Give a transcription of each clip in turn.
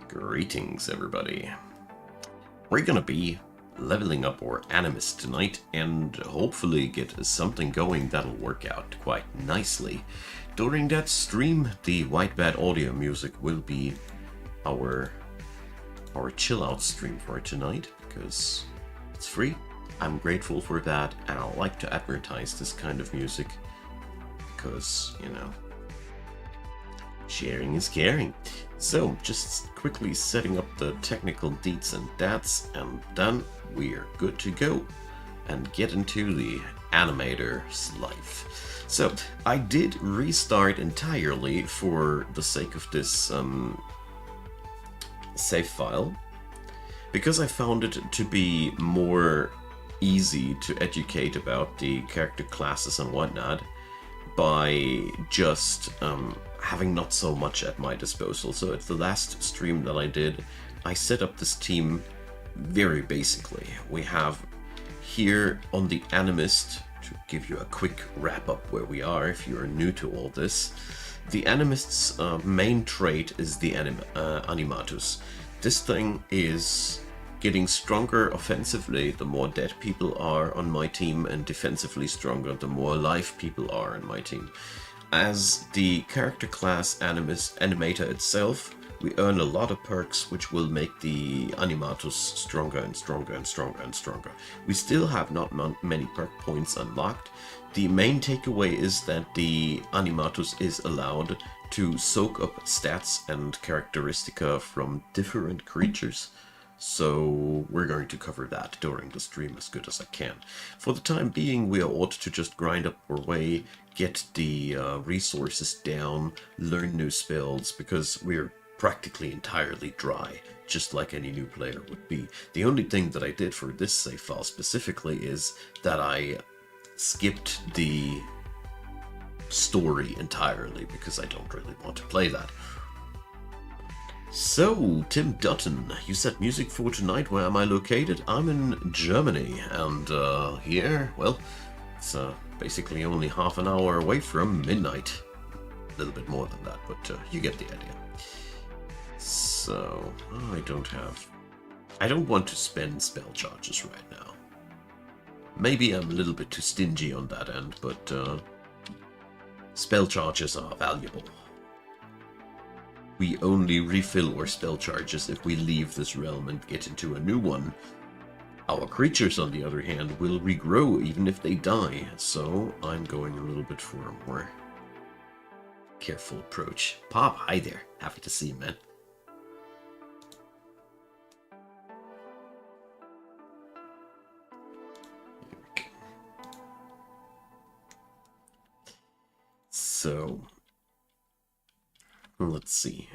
Greetings, everybody. We're gonna be leveling up our Animist tonight and hopefully get something going that'll work out quite nicely. During that stream, the White Bad audio music will be our chill out stream for tonight because it's free. I'm grateful for that, and I like to advertise this kind of music because, you know, sharing is caring. So, just quickly setting up the technical deets and dats, and then we're good to go and get into the animator's life. So, I did restart entirely for the sake of this save file, because I found it to be more easy to educate about the character classes and whatnot by just having not so much at my disposal. So at the last stream that I did, I set up this team very basically. We have here on the Animist, to give you a quick wrap up where we are if you're new to all this, the Animist's main trait is the animatus. This thing is getting stronger offensively the more dead people are on my team, and defensively stronger the more alive people are on my team. As the character class animator itself, we earn a lot of perks which will make the animatus stronger and stronger and stronger and stronger. We still have not many perk points unlocked. The main takeaway is that the animatus is allowed to soak up stats and characteristica from different creatures. So we're going to cover that during the stream as good as I can. For the time being, we ought to just grind up our way, get the resources down, learn new spells, because we're practically entirely dry, just like any new player would be. The only thing that I did for this save file specifically is that I skipped the story entirely, because I don't really want to play that. So, Tim Dutton, you said music for tonight. Where am I located? I'm in Germany, and here, well, it's basically only half an hour away from midnight. A little bit more than that, but you get the idea. So, I don't want to spend spell charges right now. Maybe I'm a little bit too stingy on that end, but spell charges are valuable. We only refill our spell charges if we leave this realm and get into a new one. Our creatures, on the other hand, will regrow even if they die, so I'm going a little bit for a more careful approach. Pop, hi there. Happy to see you, man. Here we go. So, let's see.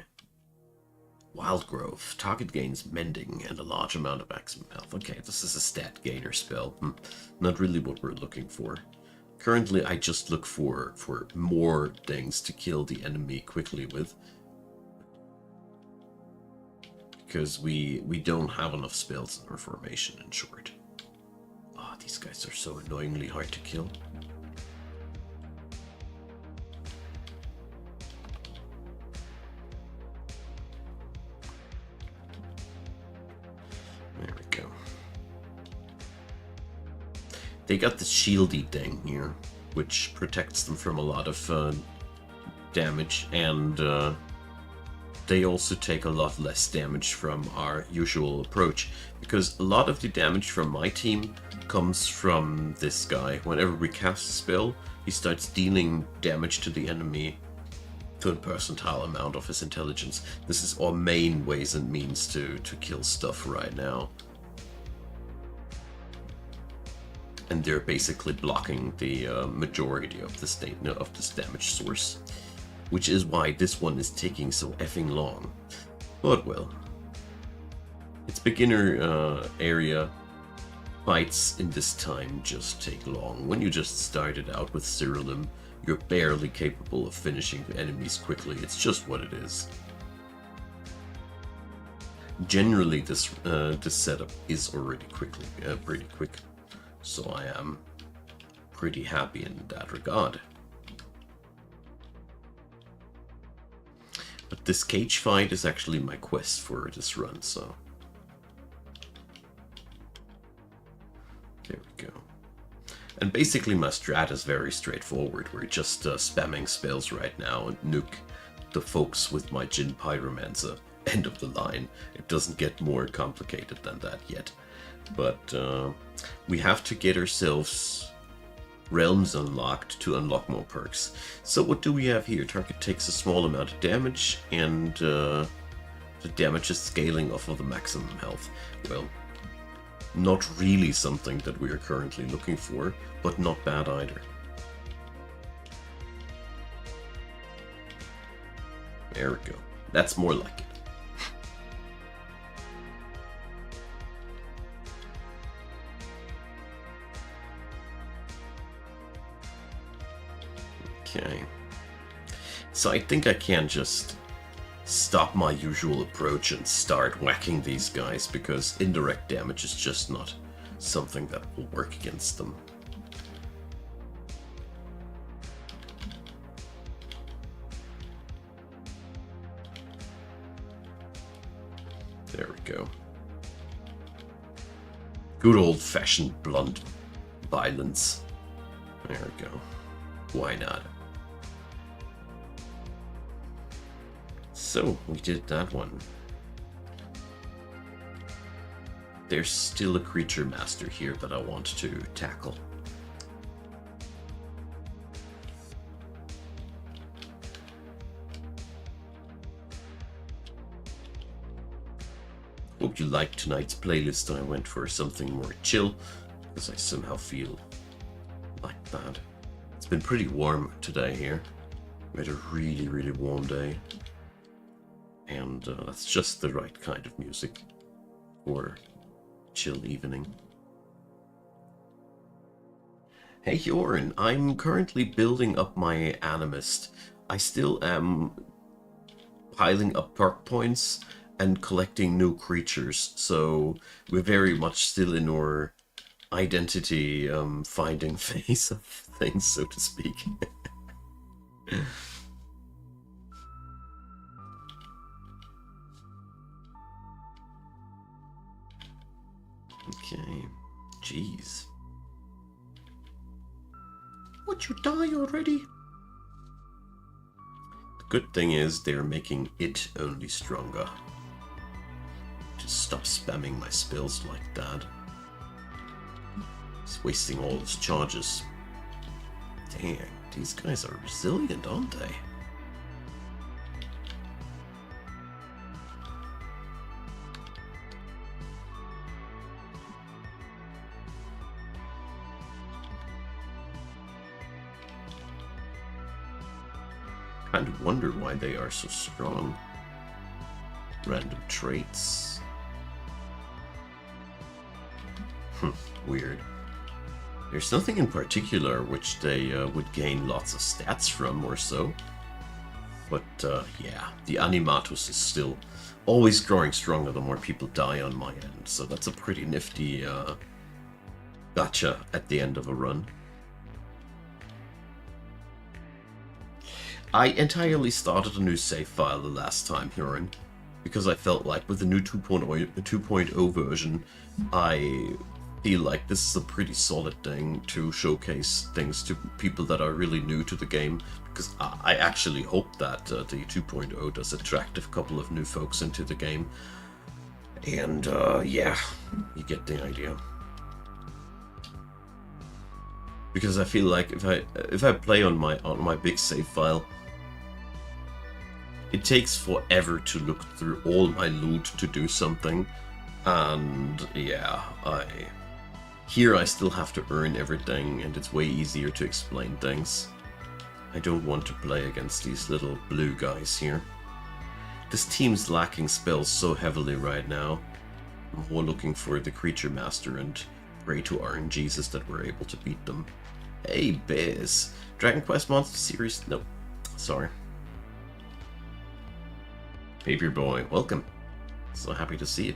Wild Growth. Target gains mending and a large amount of maximum health. Okay, this is a stat gainer spell. Not really what we're looking for. Currently, I just look for more things to kill the enemy quickly with, because we don't have enough spells in our formation, in short. Ah, these guys are so annoyingly hard to kill. There we go. They got the shieldy thing here, which protects them from a lot of damage, and they also take a lot less damage from our usual approach, because a lot of the damage from my team comes from this guy. Whenever we cast a spell, he starts dealing damage to the enemy to a percentile amount of his intelligence. This is our main ways and means to kill stuff right now. And they're basically blocking the majority of this damage source, which is why this one is taking so effing long. But well, it's beginner area. Fights in this time just take long. When you just started out with Siralim, you're barely capable of finishing the enemies quickly. It's just what it is. Generally, this setup is already pretty quick, so I am pretty happy in that regard. But this cage fight is actually my quest for this run, so... There we go. And basically my strat is very straightforward. We're just spamming spells right now and nuke the folks with my Jin Pyromancer. End of the line. It doesn't get more complicated than that yet. But we have to get ourselves realms unlocked to unlock more perks. So what do we have here? Target takes a small amount of damage, and the damage is scaling off of the maximum health. Well, not really something that we are currently looking for, but not bad either. There we go. That's more like it. Okay. So I think I can just stop my usual approach and start whacking these guys, because indirect damage is just not something that will work against them. There we go. Good old-fashioned blunt violence. There we go. Why not? So, we did that one. There's still a creature master here that I want to tackle. Hope you liked tonight's playlist. I went for something more chill, because I somehow feel like that. It's been pretty warm today here. We had a really, really warm day. And that's just the right kind of music for chill evening. Hey Joran, I'm currently building up my Animist. I still am piling up perk points and collecting new creatures, so we're very much still in our identity finding phase of things, so to speak. Okay, jeez. Would you die already? The good thing is they're making it only stronger. Just stop spamming my spells like that. It's wasting all its charges. Dang, these guys are resilient, aren't they? Kind of wonder why they are so strong. Random traits. Weird. There's nothing in particular which they would gain lots of stats from or so. But yeah, the animatus is still always growing stronger the more people die on my end. So that's a pretty nifty gotcha at the end of a run. I entirely started a new save file the last time, Huron, because I felt like with the new 2.0 version, I feel like this is a pretty solid thing to showcase things to people that are really new to the game, because I actually hope that the 2.0 does attract a couple of new folks into the game. And yeah, you get the idea. Because I feel like if I play on my big save file, it takes forever to look through all my loot to do something, and yeah, here I still have to earn everything, and it's way easier to explain things. I don't want to play against these little blue guys here. This team's lacking spells so heavily right now. I'm more looking for the creature master and pray to RNGesus that we're able to beat them. Hey Biz! Dragon Quest Monster Series? Nope. Sorry. Paper Boy, welcome. So happy to see it.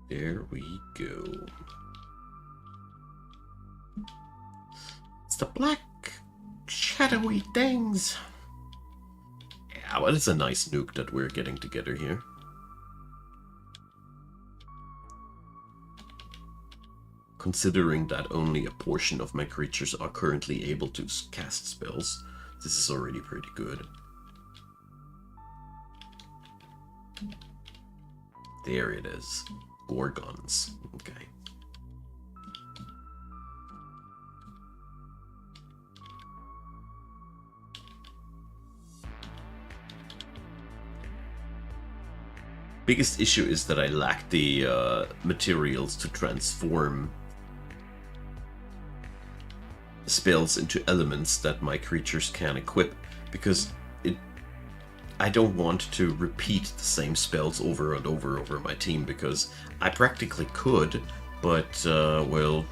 There we go. It's the black, shadowy things. Yeah, well, it's a nice nuke that we're getting together here. Considering that only a portion of my creatures are currently able to cast spells, this is already pretty good. There it is. Gorgons. Okay. Biggest issue is that I lack the materials to transform spells into elements that my creatures can equip, because I don't want to repeat the same spells over and over my team, because I practically could, but well,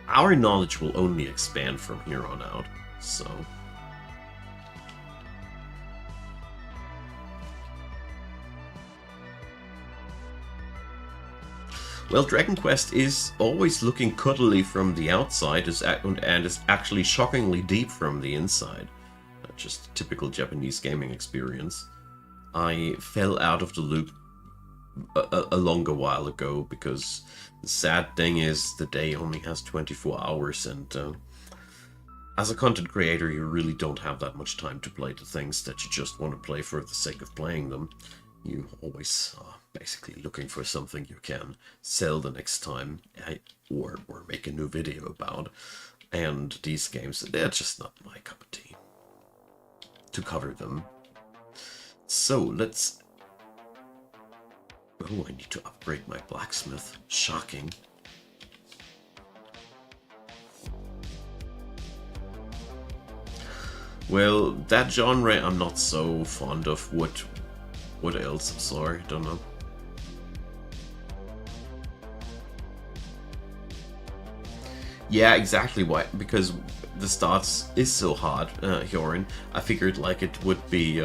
our knowledge will only expand from here on out, so... Well, Dragon Quest is always looking cuddly from the outside and is actually shockingly deep from the inside. Just a typical Japanese gaming experience. I fell out of the loop a longer while ago because the sad thing is the day only has 24 hours, and as a content creator you really don't have that much time to play the things that you just want to play for the sake of playing them. You always are basically looking for something you can sell the next time or make a new video about. And these games, they're just not my cup of tea to cover them. So let's... Oh, I need to upgrade my blacksmith. Shocking. Well, that genre I'm not so fond of. What else? I'm sorry, don't know. Yeah, exactly why. Because the stats is so hard, Hyorin. I figured like it would be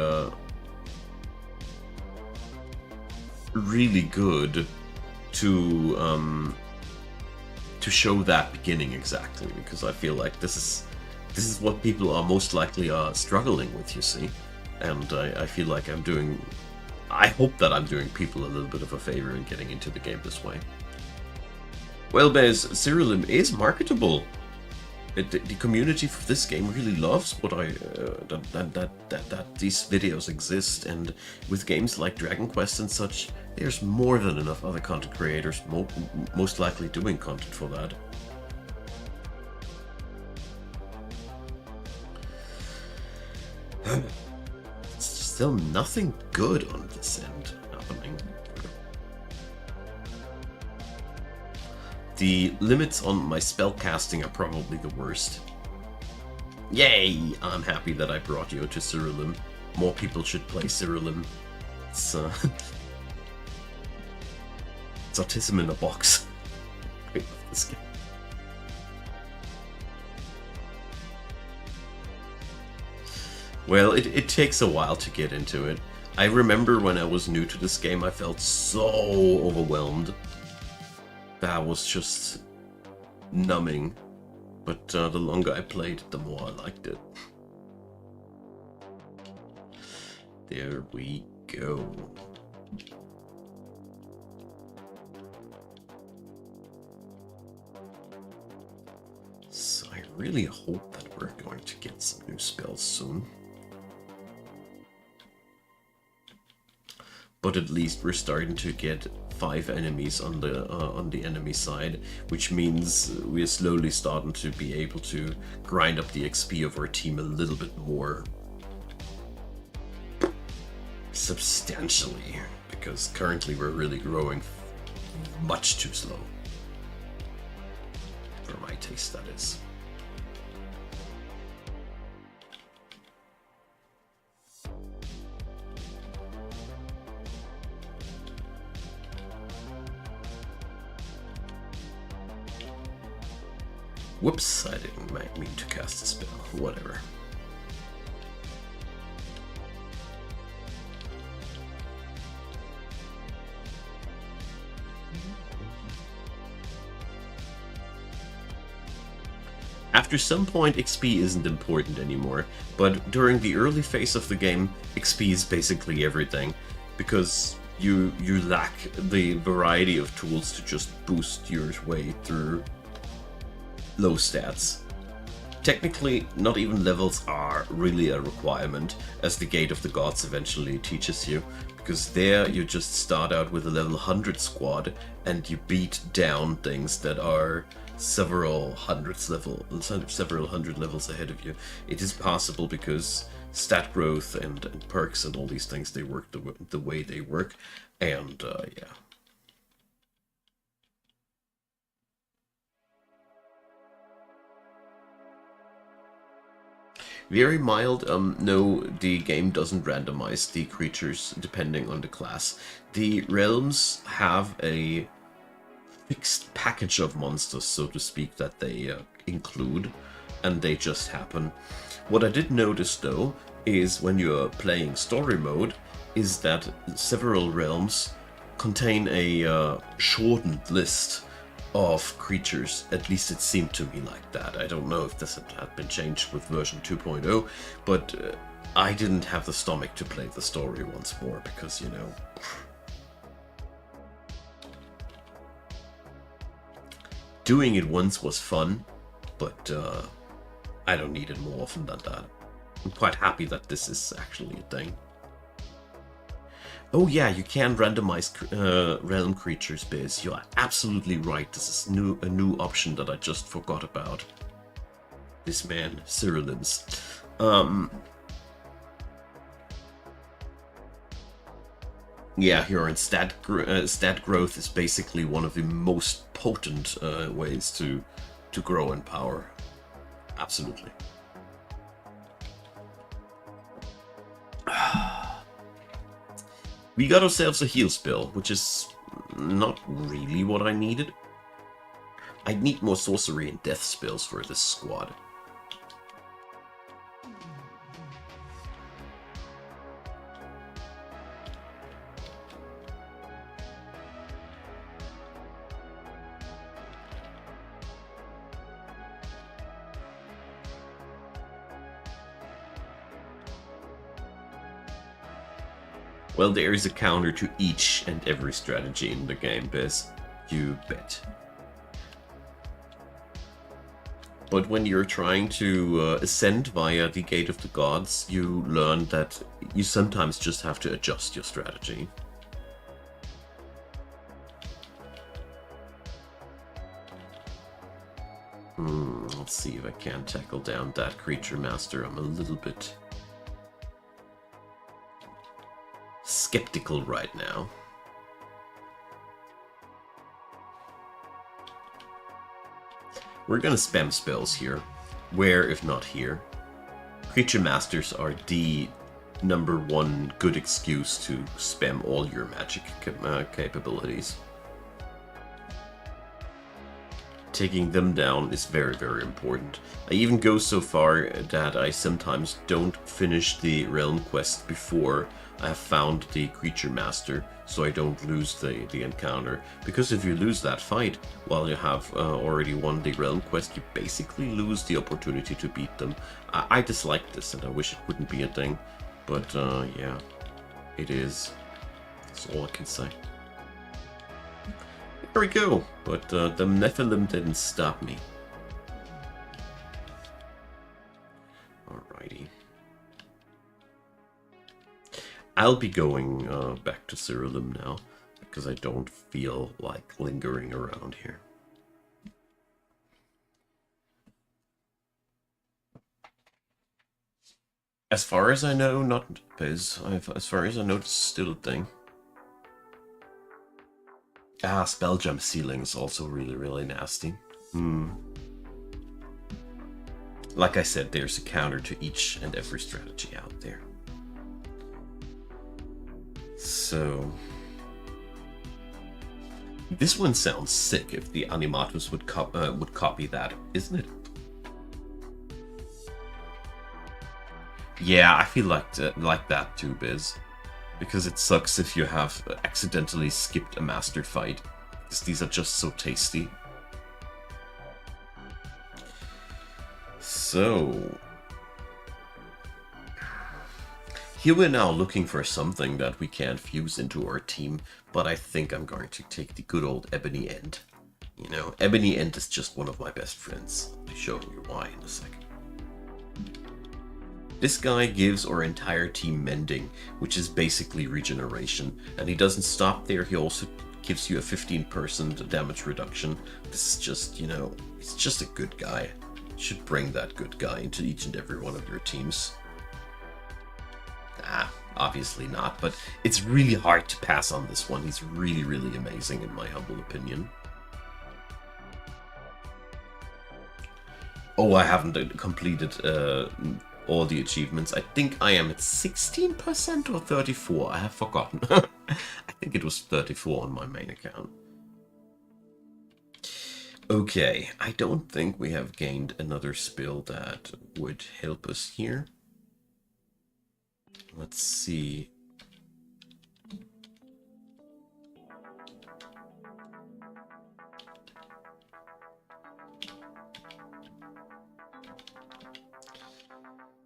really good to show that beginning exactly, because I feel like this is what people are most likely struggling with, you see. And I feel like I hope that I'm doing people a little bit of a favor in getting into the game this way. Well, Bez, Siralim is marketable. The community for this game really loves what that these videos exist, and with games like Dragon Quest and such, there's more than enough other content creators most likely doing content for that. Still nothing good on this end happening. The limits on my spell casting are probably the worst. Yay! I'm happy that I brought you to Siralim. More people should play Siralim. It's autism in a box. I love this game. Well, it takes a while to get into it. I remember when I was new to this game, I felt so overwhelmed. That was just numbing. But the longer I played, the more I liked it. There we go. So I really hope that we're going to get some new spells soon. But at least we're starting to get 5 enemies on the enemy side, which means we're slowly starting to be able to grind up the XP of our team a little bit more substantially, because currently we're really growing much too slow. For my taste, that is. Whoops, I didn't mean to cast a spell. Whatever. After some point, XP isn't important anymore, but during the early phase of the game, XP is basically everything, because you lack the variety of tools to just boost your way through low stats. Technically, not even levels are really a requirement, as the Gate of the Gods eventually teaches you, because there you just start out with a level 100 squad and you beat down things that are several hundred levels ahead of you. It is possible because stat growth and perks and all these things, they work the way they work, and yeah. Very mild. No, the game doesn't randomize the creatures depending on the class. The realms have a fixed package of monsters, so to speak, that they include, and they just happen. What I did notice, though, is when you're playing story mode, is that several realms contain a shortened list of creatures. At least it seemed to me like that. I don't know if this had been changed with version 2.0, but I didn't have the stomach to play the story once more, because, you know, doing it once was fun, but I don't need it more often than that. I'm quite happy that this is actually a thing. Oh yeah, you can randomize realm creatures, Biz. You are absolutely right. This is a new option that I just forgot about. This man, Siralim's. Yeah, here in stat growth is basically one of the most potent ways to grow in power. Absolutely. We got ourselves a heal spell, which is not really what I needed. I'd need more sorcery and death spells for this squad. Well, there is a counter to each and every strategy in the game, Biz. You bet. But when you're trying to ascend via the Gate of the Gods, you learn that you sometimes just have to adjust your strategy. Let's see if I can tackle down that creature master. I'm a little bit skeptical right now. We're gonna spam spells here. Where, if not here? Creature masters are the #1 good excuse to spam all your magic capabilities. Taking them down is very, very important. I even go so far that I sometimes don't finish the realm quest before I have found the creature master, so I don't lose the encounter. Because if you lose that fight while you have already won the realm quest, you basically lose the opportunity to beat them. I dislike this, and I wish it wouldn't be a thing, but yeah, it is. That's all I can say. There we go, but the Nephilim didn't stop me. Alrighty. I'll be going back to Siralim now, because I don't feel like lingering around here. As far as I know, not Biz. As far as I know, it's still a thing. Spell jump ceiling is also really, really nasty. Like I said, there's a counter to each and every strategy out there. So this one sounds sick if the animatus would copy that, isn't it? Yeah, I feel like that too, Biz. Because it sucks if you have accidentally skipped a master fight, because these are just so tasty. So here we're now looking for something that we can fuse into our team, but I think I'm going to take the good old Ebony End. You know, Ebony End is just one of my best friends. I'll be showing you why in a second. This guy gives our entire team mending, which is basically regeneration, and he doesn't stop there, he also gives you a 15% damage reduction. This is just, you know, he's just a good guy. You should bring that good guy into each and every one of your teams. Obviously not, but it's really hard to pass on this one. He's really, really amazing in my humble opinion. Oh, I haven't completed all the achievements. I think I am at 16% or 34. I have forgotten. I think it was 34 on my main account. Okay, I don't think we have gained another spell that would help us here. Let's see.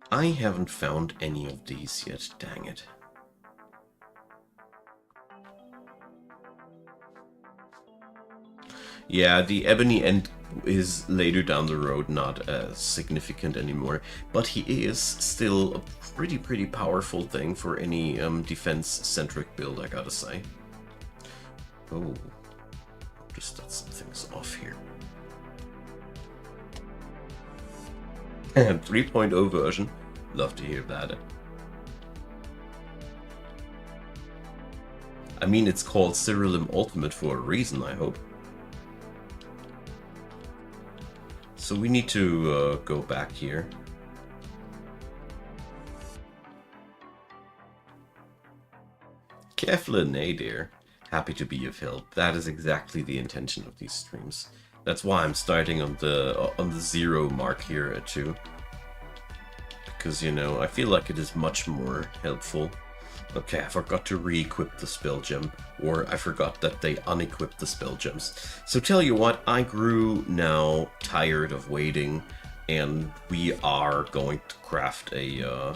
I haven't found any of these yet, dang it. Yeah, the Ebony End is later down the road not as significant anymore, but he is still a pretty powerful thing for any defense-centric build, I gotta say. Oh, just that something's off here. And 3.0 version, love to hear that. I mean, it's called Siralim Ultimate for a reason, I hope. So we need to go back here. Careful, nay dear. Happy to be of help. That is exactly the intention of these streams. That's why I'm starting on the 0 mark here too. Because, you know, I feel like it is much more helpful. Okay, I forgot to re-equip the spell gem, or I forgot that they unequipped the spell gems. So tell you what, I grew now tired of waiting, and we are going to craft a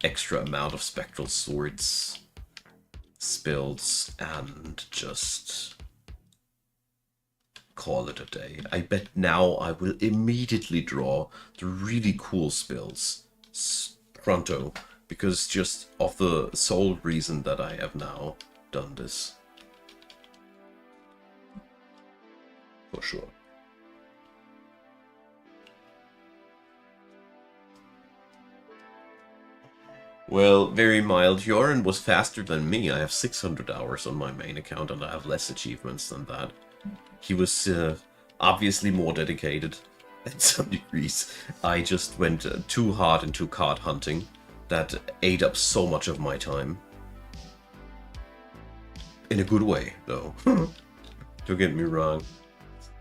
extra amount of spectral swords spells and just call it a day. I bet now I will immediately draw the really cool spells pronto. Because just of the sole reason that I have now done this. For sure. Well, very mild. Joran was faster than me. I have 600 hours on my main account and I have less achievements than that. He was obviously more dedicated at some degrees. I just went too hard into card hunting. That ate up so much of my time. In a good way, though. Don't get me wrong.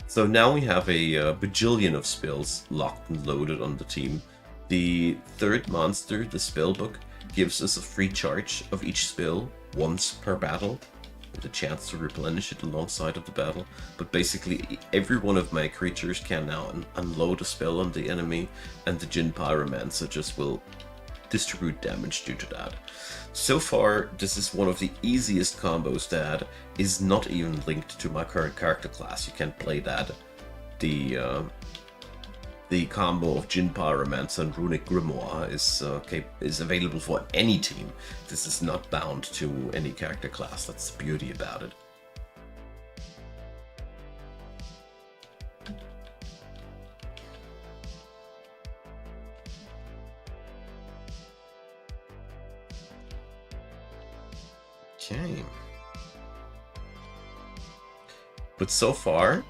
So now we have a bajillion of spells locked and loaded on the team. The third monster, the spellbook, gives us a free charge of each spell once per battle, with a chance to replenish it alongside of the battle. But basically, every one of my creatures can now unload a spell on the enemy, and the Jinn Pyromancer just will distribute damage due to that. So far, this is one of the easiest combos that is not even linked to my current character class. You can play that. The combo of Jinn Pyromancer and Runic Grimoire is available for any team. This is not bound to any character class. That's the beauty about it. Okay. But so far,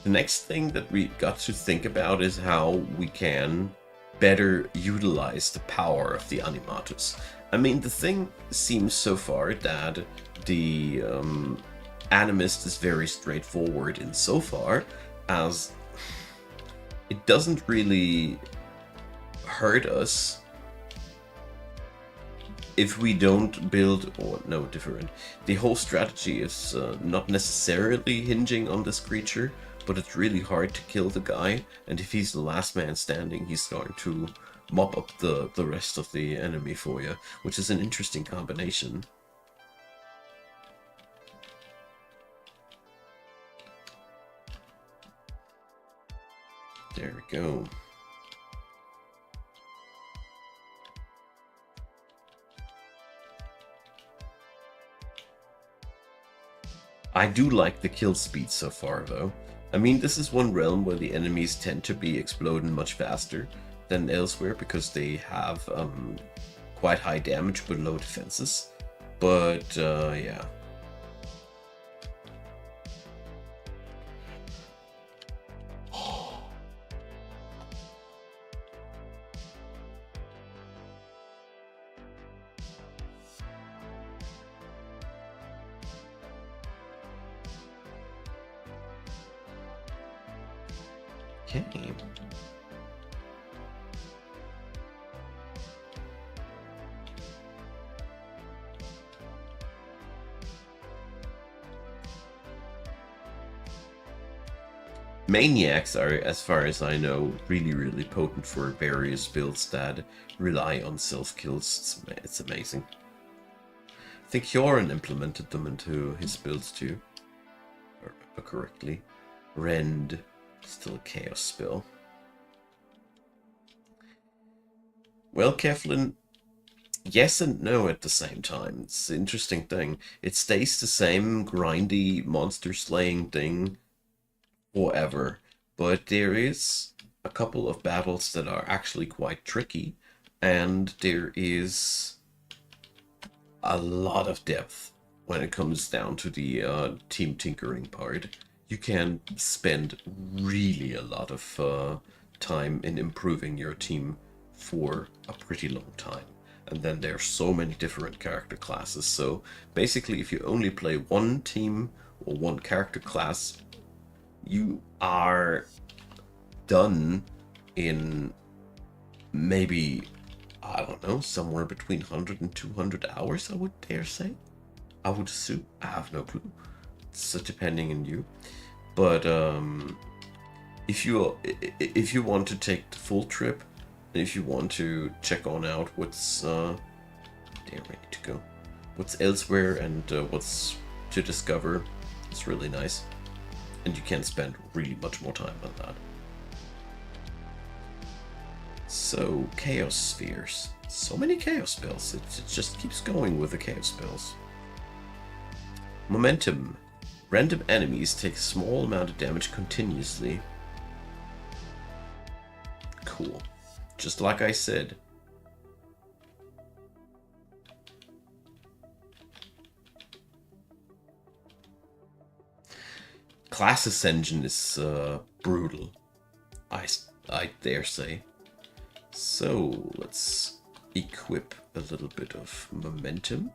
the next thing that we got to think about is how we can better utilize the power of the animatus. I mean, the thing seems so far that the Animist is very straightforward insofar as it doesn't really hurt us if we don't build, or no, different. The whole strategy is not necessarily hinging on this creature, but it's really hard to kill the guy, and if he's the last man standing, he's going to mop up the rest of the enemy for you, which is an interesting combination. There we go. I do like the kill speed so far, though. I mean, this is one realm where the enemies tend to be exploding much faster than elsewhere because they have quite high damage but low defenses. But, yeah. Okay. Maniacs are, as far as I know, really potent for various builds that rely on self-kills. It's amazing. I think Hyorin implemented them into his builds too, if I remember correctly. Rend, still a chaos spell. Well, Keflin, yes and no at the same time. It's an interesting thing. It stays the same grindy monster slaying thing forever, but there is a couple of battles that are actually quite tricky, and there is a lot of depth when it comes down to the team tinkering part. You can spend really a lot of time in improving your team for a pretty long time. And then there's so many different character classes. So basically, if you only play one team or one character class, you are done in maybe, I don't know, somewhere between 100 and 200 hours, I would dare say. I would assume. I have no clue. It's depending on you. But if you want to take the full trip, if you want to check on out what's there we need to go, what's elsewhere and what's to discover, it's really nice, and you can spend really much more time on that. So chaos spheres, so many chaos spells. It just keeps going with the chaos spells. Momentum. Random enemies take a small amount of damage continuously. Cool. Just like I said. Class Ascension is brutal, I dare say. So let's equip a little bit of momentum.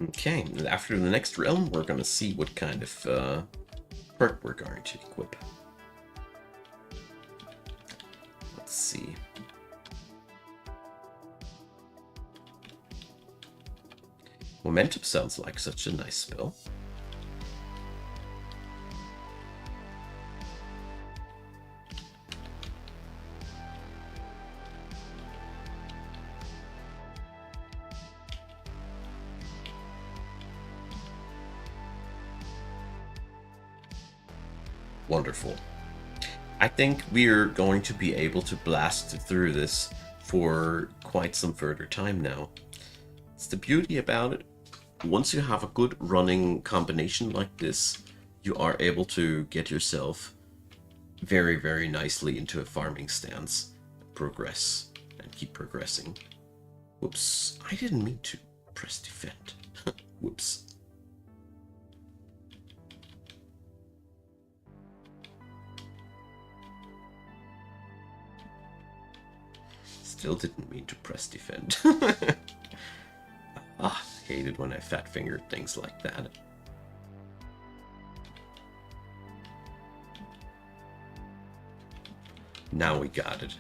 Okay, after the next realm, we're going to see what kind of perk we're going to equip. Let's see. Momentum sounds like such a nice spell. Wonderful. I think we're going to be able to blast through this for quite some further time now. It's the beauty about it. Once you have a good running combination like this, you are able to get yourself very nicely into a farming stance, progress, and keep progressing. Whoops, I didn't mean to press defend. Whoops. Still didn't mean to press defend. Ah, hate it when I fat fingered things like that. Now we got it.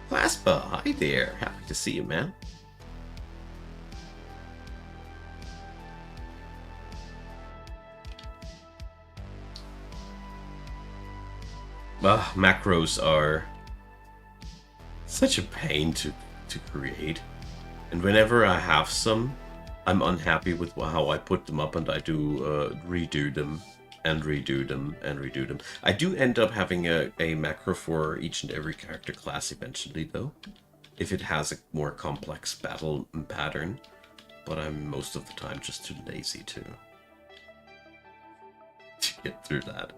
Claspa, hi there. Happy to see you, man. Macros are such a pain to create. And whenever I have some, I'm unhappy with how I put them up, and I do redo them and redo them and redo them. I do end up having a macro for each and every character class eventually, though, if it has a more complex battle pattern. But I'm most of the time just too lazy to get through that.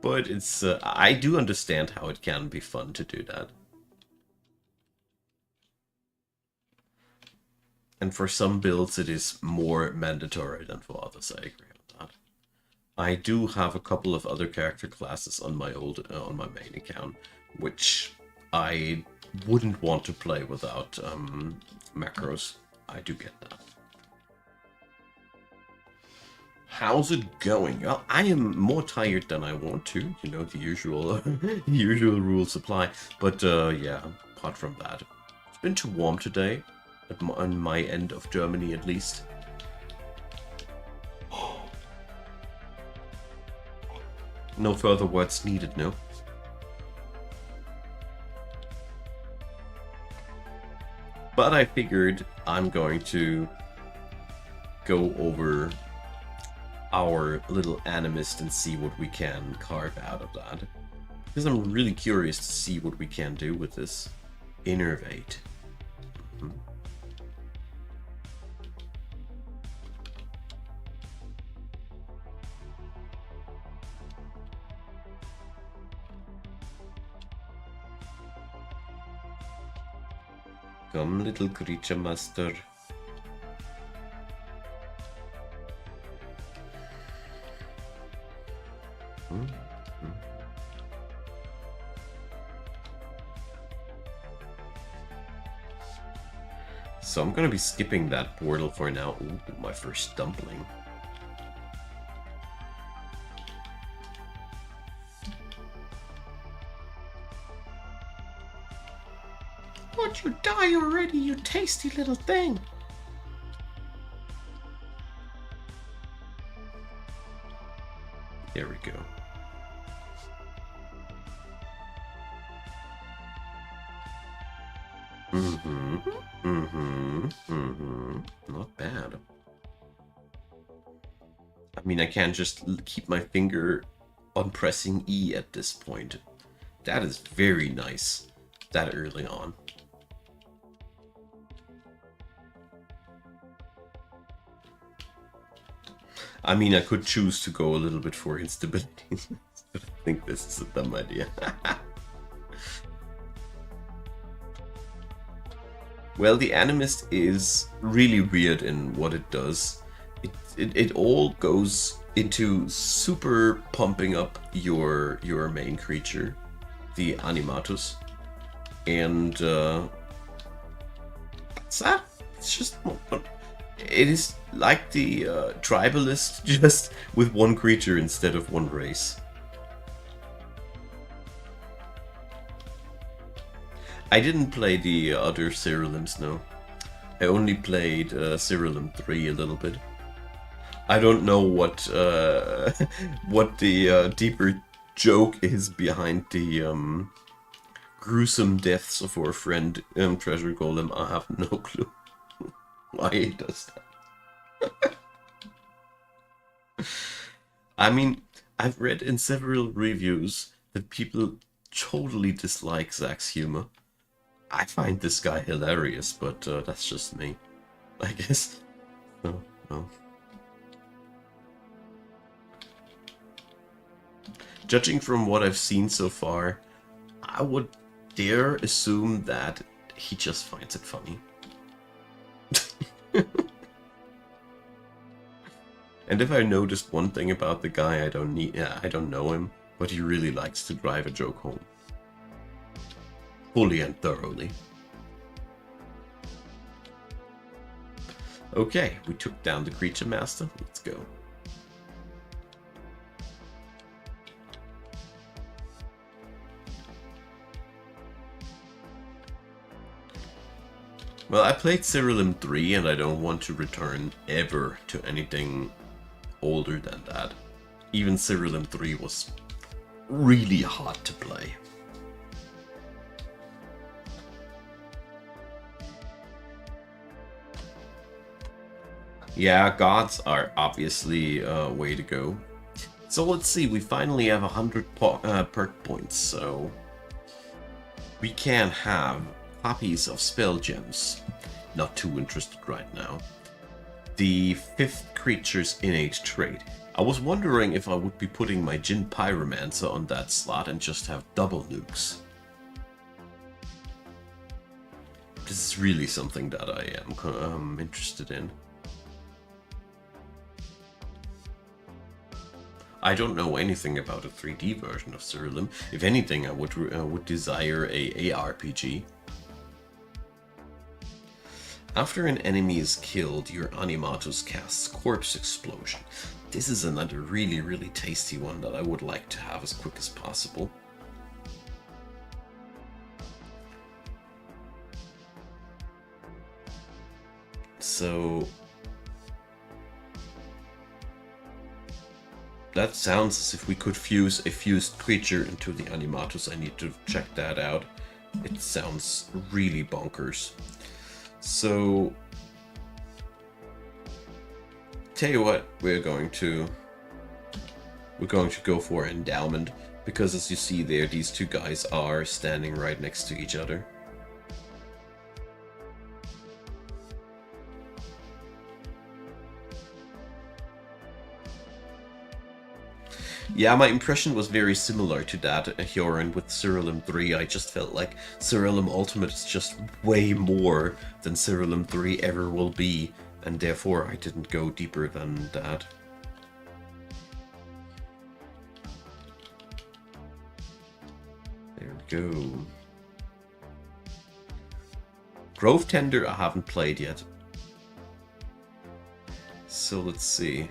But it's I do understand how it can be fun to do that. And for some builds it is more mandatory than for others, I agree on that. I do have a couple of other character classes on my on my main account, which I wouldn't want to play without macros. I do get that. How's it going? Well, I am more tired than I want to, you know, the usual usual rules apply. But yeah, apart from that, it's been too warm today, on my end of Germany at least. No further words needed, no? But I figured I'm going to go over our little animist and see what we can carve out of that. Because I'm really curious to see what we can do with this innervate. Come, little creature master. So I'm gonna be skipping that portal for now. Ooh, my first dumpling. Won't you die already, you tasty little thing? There we go. Not bad. I mean, I can't just keep my finger on pressing E at this point. That is very nice, that early on. I mean, I could choose to go a little bit for instability, but I think this is a dumb idea. Well, the Animist is really weird in what it does. It all goes into super pumping up your main creature, the animatus, and what's that? It's just it is like the tribalist, just with one creature instead of one race. I didn't play the other Siralims, no. I only played Siralim 3 a little bit. I don't know what what the deeper joke is behind the gruesome deaths of our friend Treasure Golem. I have no clue why he does that. I mean, I've read in several reviews that people totally dislike Zach's humor. I find this guy hilarious, but that's just me, I guess. No, no. Judging from what I've seen so far, I would dare assume that he just finds it funny. And if I noticed one thing about the guy, I don't know him, but he really likes to drive a joke home. Fully and thoroughly. Okay, we took down the creature master. Let's go. Well, I played Siralim 3 and I don't want to return ever to anything older than that. Even Siralim 3 was really hard to play. Yeah, gods are obviously a way to go. So let's see, we finally have 100 perk points, so we can have copies of spell gems. Not too interested right now. The 5th creature's innate trait. I was wondering if I would be putting my Jin Pyromancer on that slot and just have double nukes. This is really something that I am interested in. I don't know anything about a 3D version of Siralim. If anything, I would desire a ARPG. After an enemy is killed, your animatus casts Corpse Explosion. This is another really tasty one that I would like to have as quick as possible. So that sounds as if we could fuse a fused creature into the animatus. I need to check that out. It sounds really bonkers. So, tell you what, we're going to go for endowment, because as you see there, these two guys are standing right next to each other. Yeah, my impression was very similar to that, Hyorin, with Siralim 3. I just felt like Siralim Ultimate is just way more than Siralim 3 ever will be, and therefore I didn't go deeper than that. There we go. Grove Tender I haven't played yet. So let's see.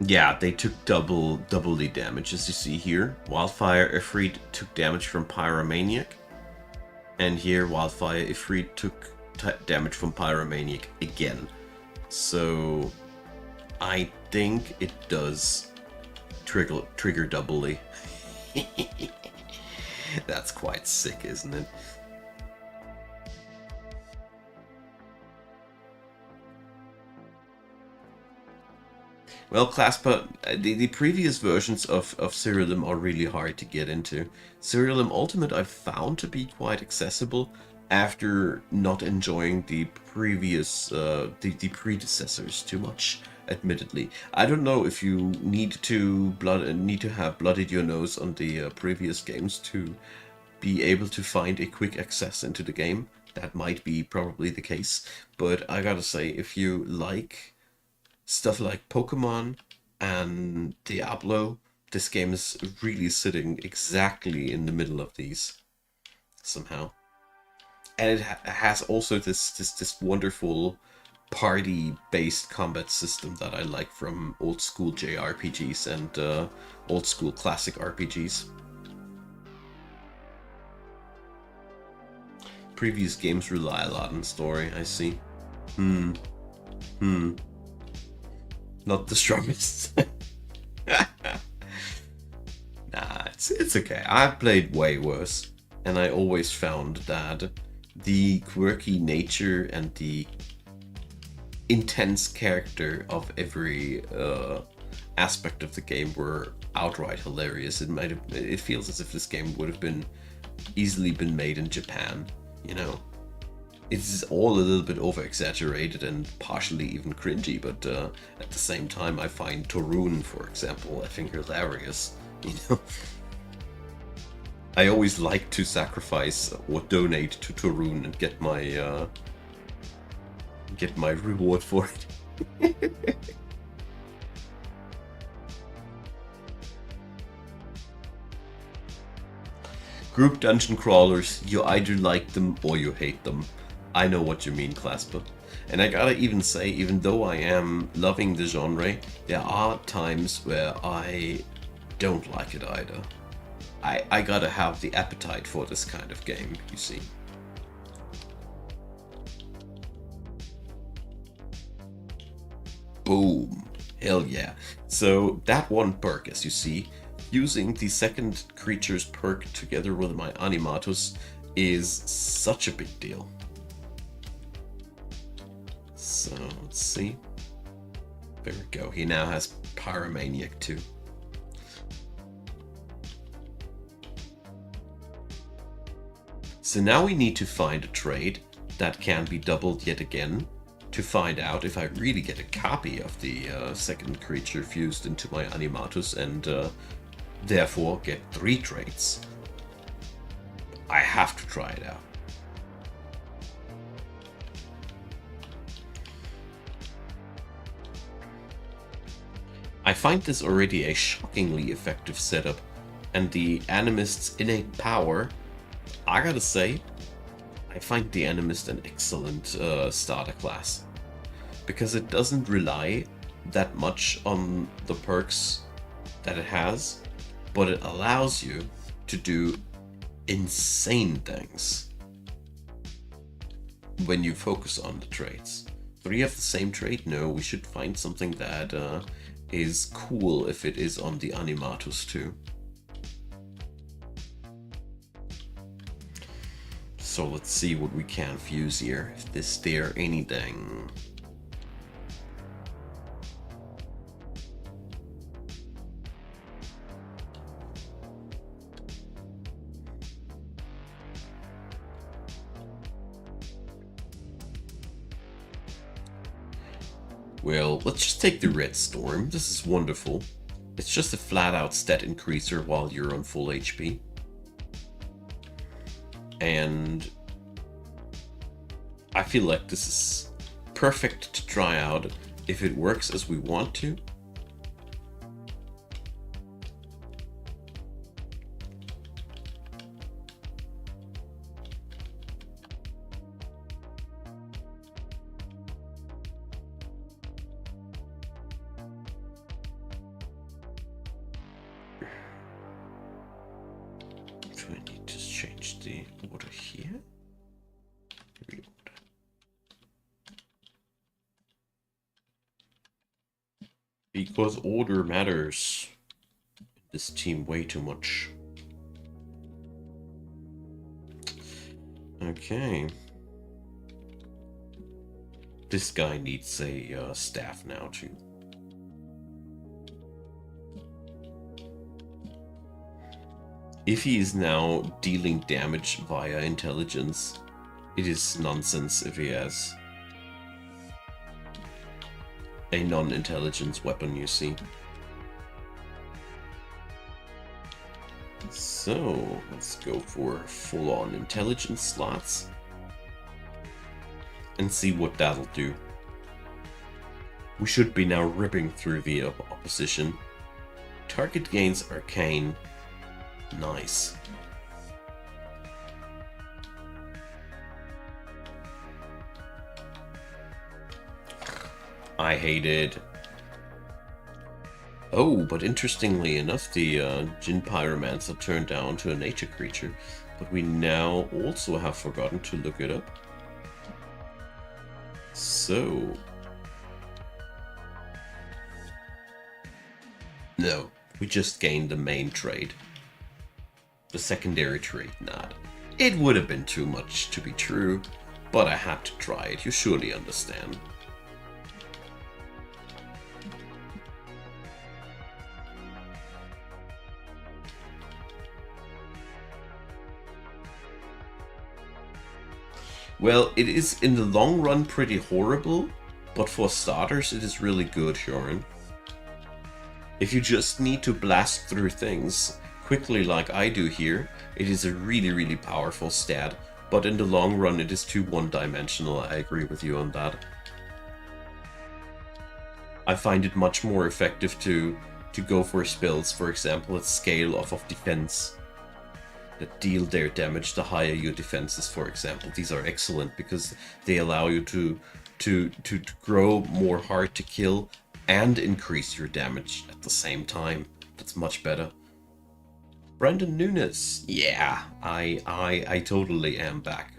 Yeah, they took doubly damage, as you see here. Wildfire Ifrit took damage from Pyromaniac. And here, Wildfire Ifrit took damage from Pyromaniac again. So, I think it does trigger doubly. That's quite sick, isn't it? Well, Claspa, the previous versions of Siralim are really hard to get into. Siralim Ultimate I've found to be quite accessible after not enjoying the previous, the predecessors too much, admittedly. I don't know if you need to have bloodied your nose on the previous games to be able to find a quick access into the game. That might be probably the case, but I gotta say, if you like stuff like Pokemon and Diablo, this game is really sitting exactly in the middle of these somehow. And it has also this wonderful party-based combat system that I like from old school JRPGs and old school classic RPGs. Previous games rely a lot on story, I see. Not the strongest. Nah, it's okay. I've played way worse, and I always found that the quirky nature and the intense character of every aspect of the game were outright hilarious. It feels as if this game would have easily been made in Japan, you know. It's all a little bit over-exaggerated and partially even cringy, but at the same time I find Torun, for example, I think hilarious, you know. I always like to sacrifice or donate to Torun and get my reward for it. Group dungeon crawlers, you either like them or you hate them. I know what you mean, Claspa. And I gotta even say, even though I am loving the genre, there are times where I don't like it either. I gotta have the appetite for this kind of game, you see. Boom. Hell yeah. So that one perk, as you see, using the second creature's perk together with my animatus is such a big deal. So let's see. There we go. He now has Pyromaniac too. So now we need to find a trait that can be doubled yet again to find out if I really get a copy of the second creature fused into my animatus and therefore get 3 traits. I have to try it out. I find this already a shockingly effective setup, and the Animist's innate power, I gotta say, I find the Animist an excellent starter class, because it doesn't rely that much on the perks that it has, but it allows you to do insane things when you focus on the traits. 3 of the same trait? No, we should find something that is cool if it is on the animatus too. So let's see what we can fuse here. If this there anything. Well, let's just take the Red Storm. This is wonderful. It's just a flat out stat increaser while you're on full HP. And I feel like this is perfect to try out if it works as we want to. Do I need to change the order here? Reorder. Because order matters in this team way too much. Okay. This guy needs a staff now too. If he is now dealing damage via intelligence, it is nonsense if he has a non-intelligence weapon, you see. So, let's go for full-on intelligence slots and see what that'll do. We should be now ripping through the opposition. Target gains Arcane. Nice. I hate it. Oh, but interestingly enough, the Jin Pyromancer turned down to a nature creature, but we now also have forgotten to look it up. So... no, we just gained the main trait. The secondary trait, not. It would have been too much to be true, but I had to try it, you surely understand. Well, it is in the long run pretty horrible, but for starters it is really good, Shorin. If you just need to blast through things quickly like I do here, it is a really powerful stat, but in the long run it is too one-dimensional. I agree with you on that. I find it much more effective to go for spells, for example, at scale off of defense, that deal their damage the higher your defense is, for example. These are excellent because they allow you to to grow more hard to kill and increase your damage at the same time. That's much better. Brandon Nunes, yeah, I totally am back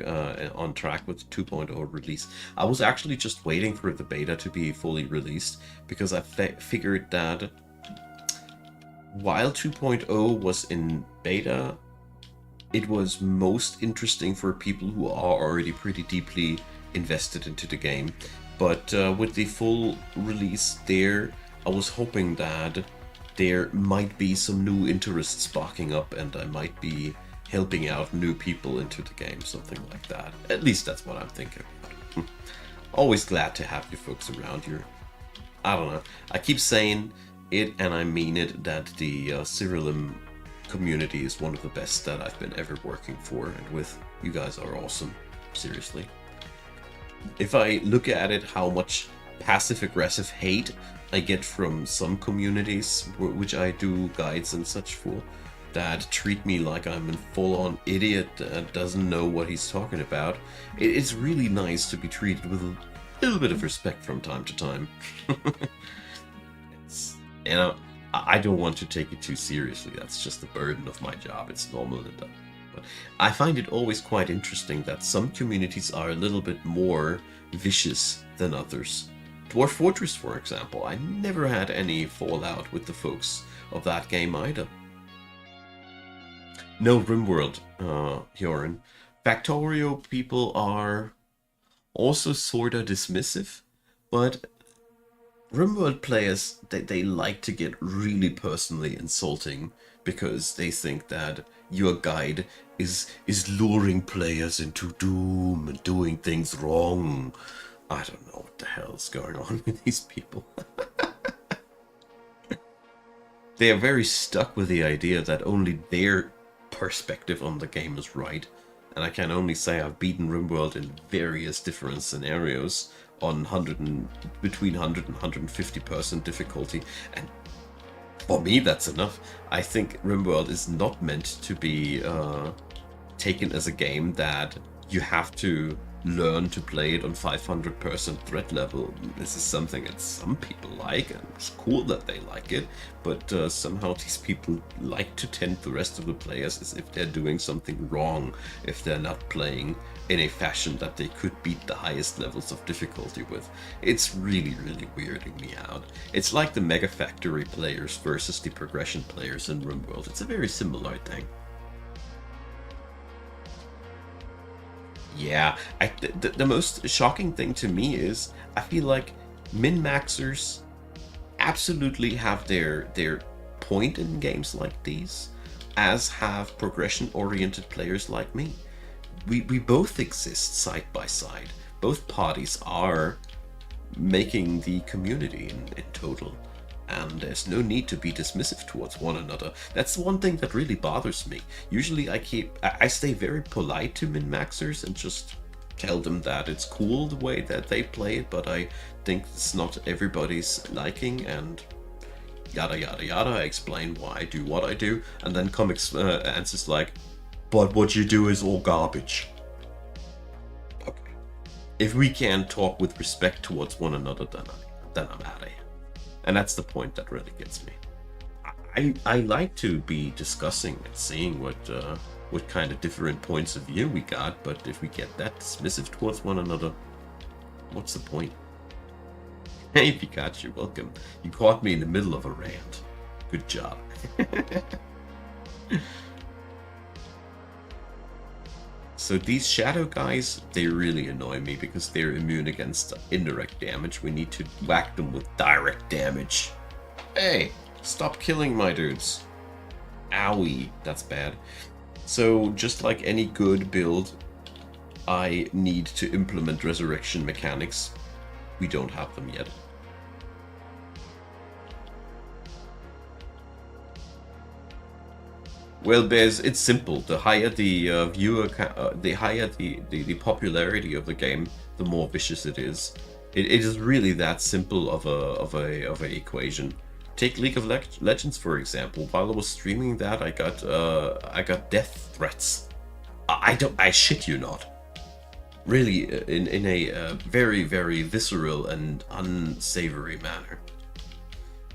on track with the 2.0 release. I was actually just waiting for the beta to be fully released because I figured that while 2.0 was in beta, it was most interesting for people who are already pretty deeply invested into the game. But with the full release there, I was hoping that there might be some new interests sparking up and I might be helping out new people into the game, something like that. At least that's what I'm thinking about. Always glad to have you folks around here. I don't know. I keep saying it and I mean it, that the Siralim community is one of the best that I've been ever working for and with. You guys are awesome. Seriously. If I look at it, how much passive-aggressive hate I get from some communities, which I do guides and such for, that treat me like I'm a full-on idiot that doesn't know what he's talking about, it's really nice to be treated with a little bit of respect from time to time. You know, I don't want to take it too seriously. That's just the burden of my job. It's normal enough. But I find it always quite interesting that some communities are a little bit more vicious than others. Dwarf Fortress, for example, I never had any fallout with the folks of that game either. No Rimworld, Hyorin. Factorio people are also sorta dismissive, but Rimworld players, they like to get really personally insulting because they think that your guide is luring players into doom and doing things wrong. I don't know what the hell's going on with these people. They are very stuck with the idea that only their perspective on the game is right. And I can only say I've beaten Rimworld in various different scenarios on between 100 and 150% difficulty, and for me that's enough. I think Rimworld is not meant to be taken as a game that you have to learn to play it on 500% threat level. This is something that some people like, and it's cool that they like it, but somehow these people like to tempt the rest of the players as if they're doing something wrong if they're not playing in a fashion that they could beat the highest levels of difficulty with. It's really, really weirding me out. It's like the Mega Factory players versus the progression players in Rimworld. It's a very similar thing. Yeah, the most shocking thing to me is I feel like min-maxers absolutely have their point in games like these, as have progression-oriented players like me. We both exist side by side. Both parties are making the community in total, and there's no need to be dismissive towards one another. That's one thing that really bothers me. Usually I stay very polite to min-maxers and just tell them that it's cool the way that they play it, but I think it's not everybody's liking, and yada yada yada. I explain why I do what I do, and then come answers like, but what you do is all garbage. Okay. If we can talk with respect towards one another, then I'm out of here. And that's the point that really gets me. I like to be discussing and seeing what kind of different points of view we got, but if we get that dismissive towards one another, what's the point? Hey Pikachu, welcome. You caught me in the middle of a rant. Good job. So these shadow guys, they really annoy me because they're immune against indirect damage. We need to whack them with direct damage. Hey, stop killing my dudes. Owie, that's bad. So just like any good build, I need to implement resurrection mechanics. We don't have them yet. Well, Bez, it's simple. The higher the the higher the popularity of the game, the more vicious it is. It is really that simple of a equation. Take League of Legends for example. While I was streaming that, I got death threats. I shit you not. Really, in a very, very visceral and unsavory manner.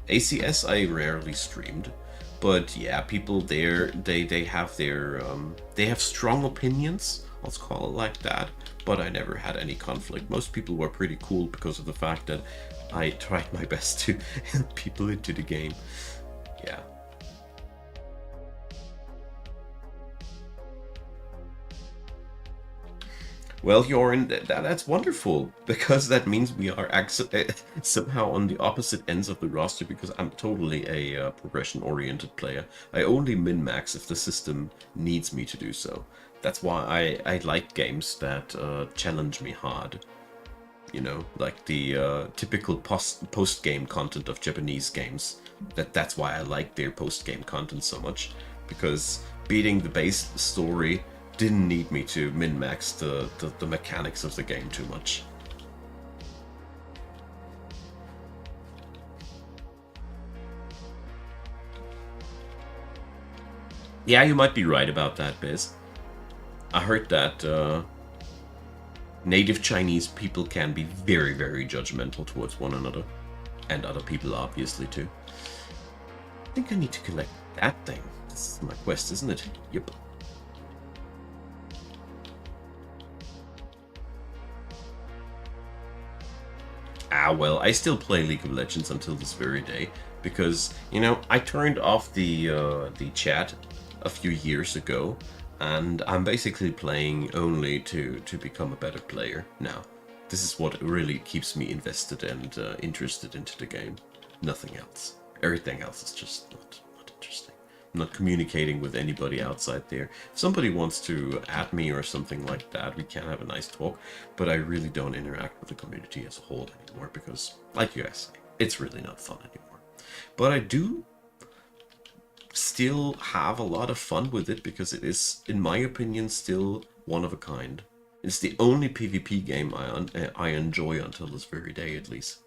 ACS I rarely streamed, but yeah, people there they have their they have strong opinions. Let's call it like that. But I never had any conflict. Most people were pretty cool because of the fact that I tried my best to help people into the game. Yeah. Well, Jorin, that's wonderful, because that means we are somehow on the opposite ends of the roster, because I'm totally a progression-oriented player. I only min-max if the system needs me to do so. That's why I like games that challenge me hard. You know, like the typical post-game content of Japanese games. That's why I like their post-game content so much, because beating the base story didn't need me to min-max the mechanics of the game too much. Yeah, you might be right about that, Biz. I heard that native Chinese people can be very, very judgmental towards one another. And other people, obviously, too. I think I need to collect that thing. This is my quest, isn't it? Yep. Ah, well, I still play League of Legends until this very day, because, you know, I turned off the chat a few years ago, and I'm basically playing only to become a better player now. This is what really keeps me invested and interested into the game. Nothing else. Everything else is just not interesting. I'm not communicating with anybody outside there. If somebody wants to add me or something like that, we can have a nice talk, but I really don't interact with the community as a whole anymore, because, like you guys say, it's really not fun anymore. But I do still have a lot of fun with it, because it is, in my opinion, still one of a kind. It's the only PvP game I enjoy until this very day, at least.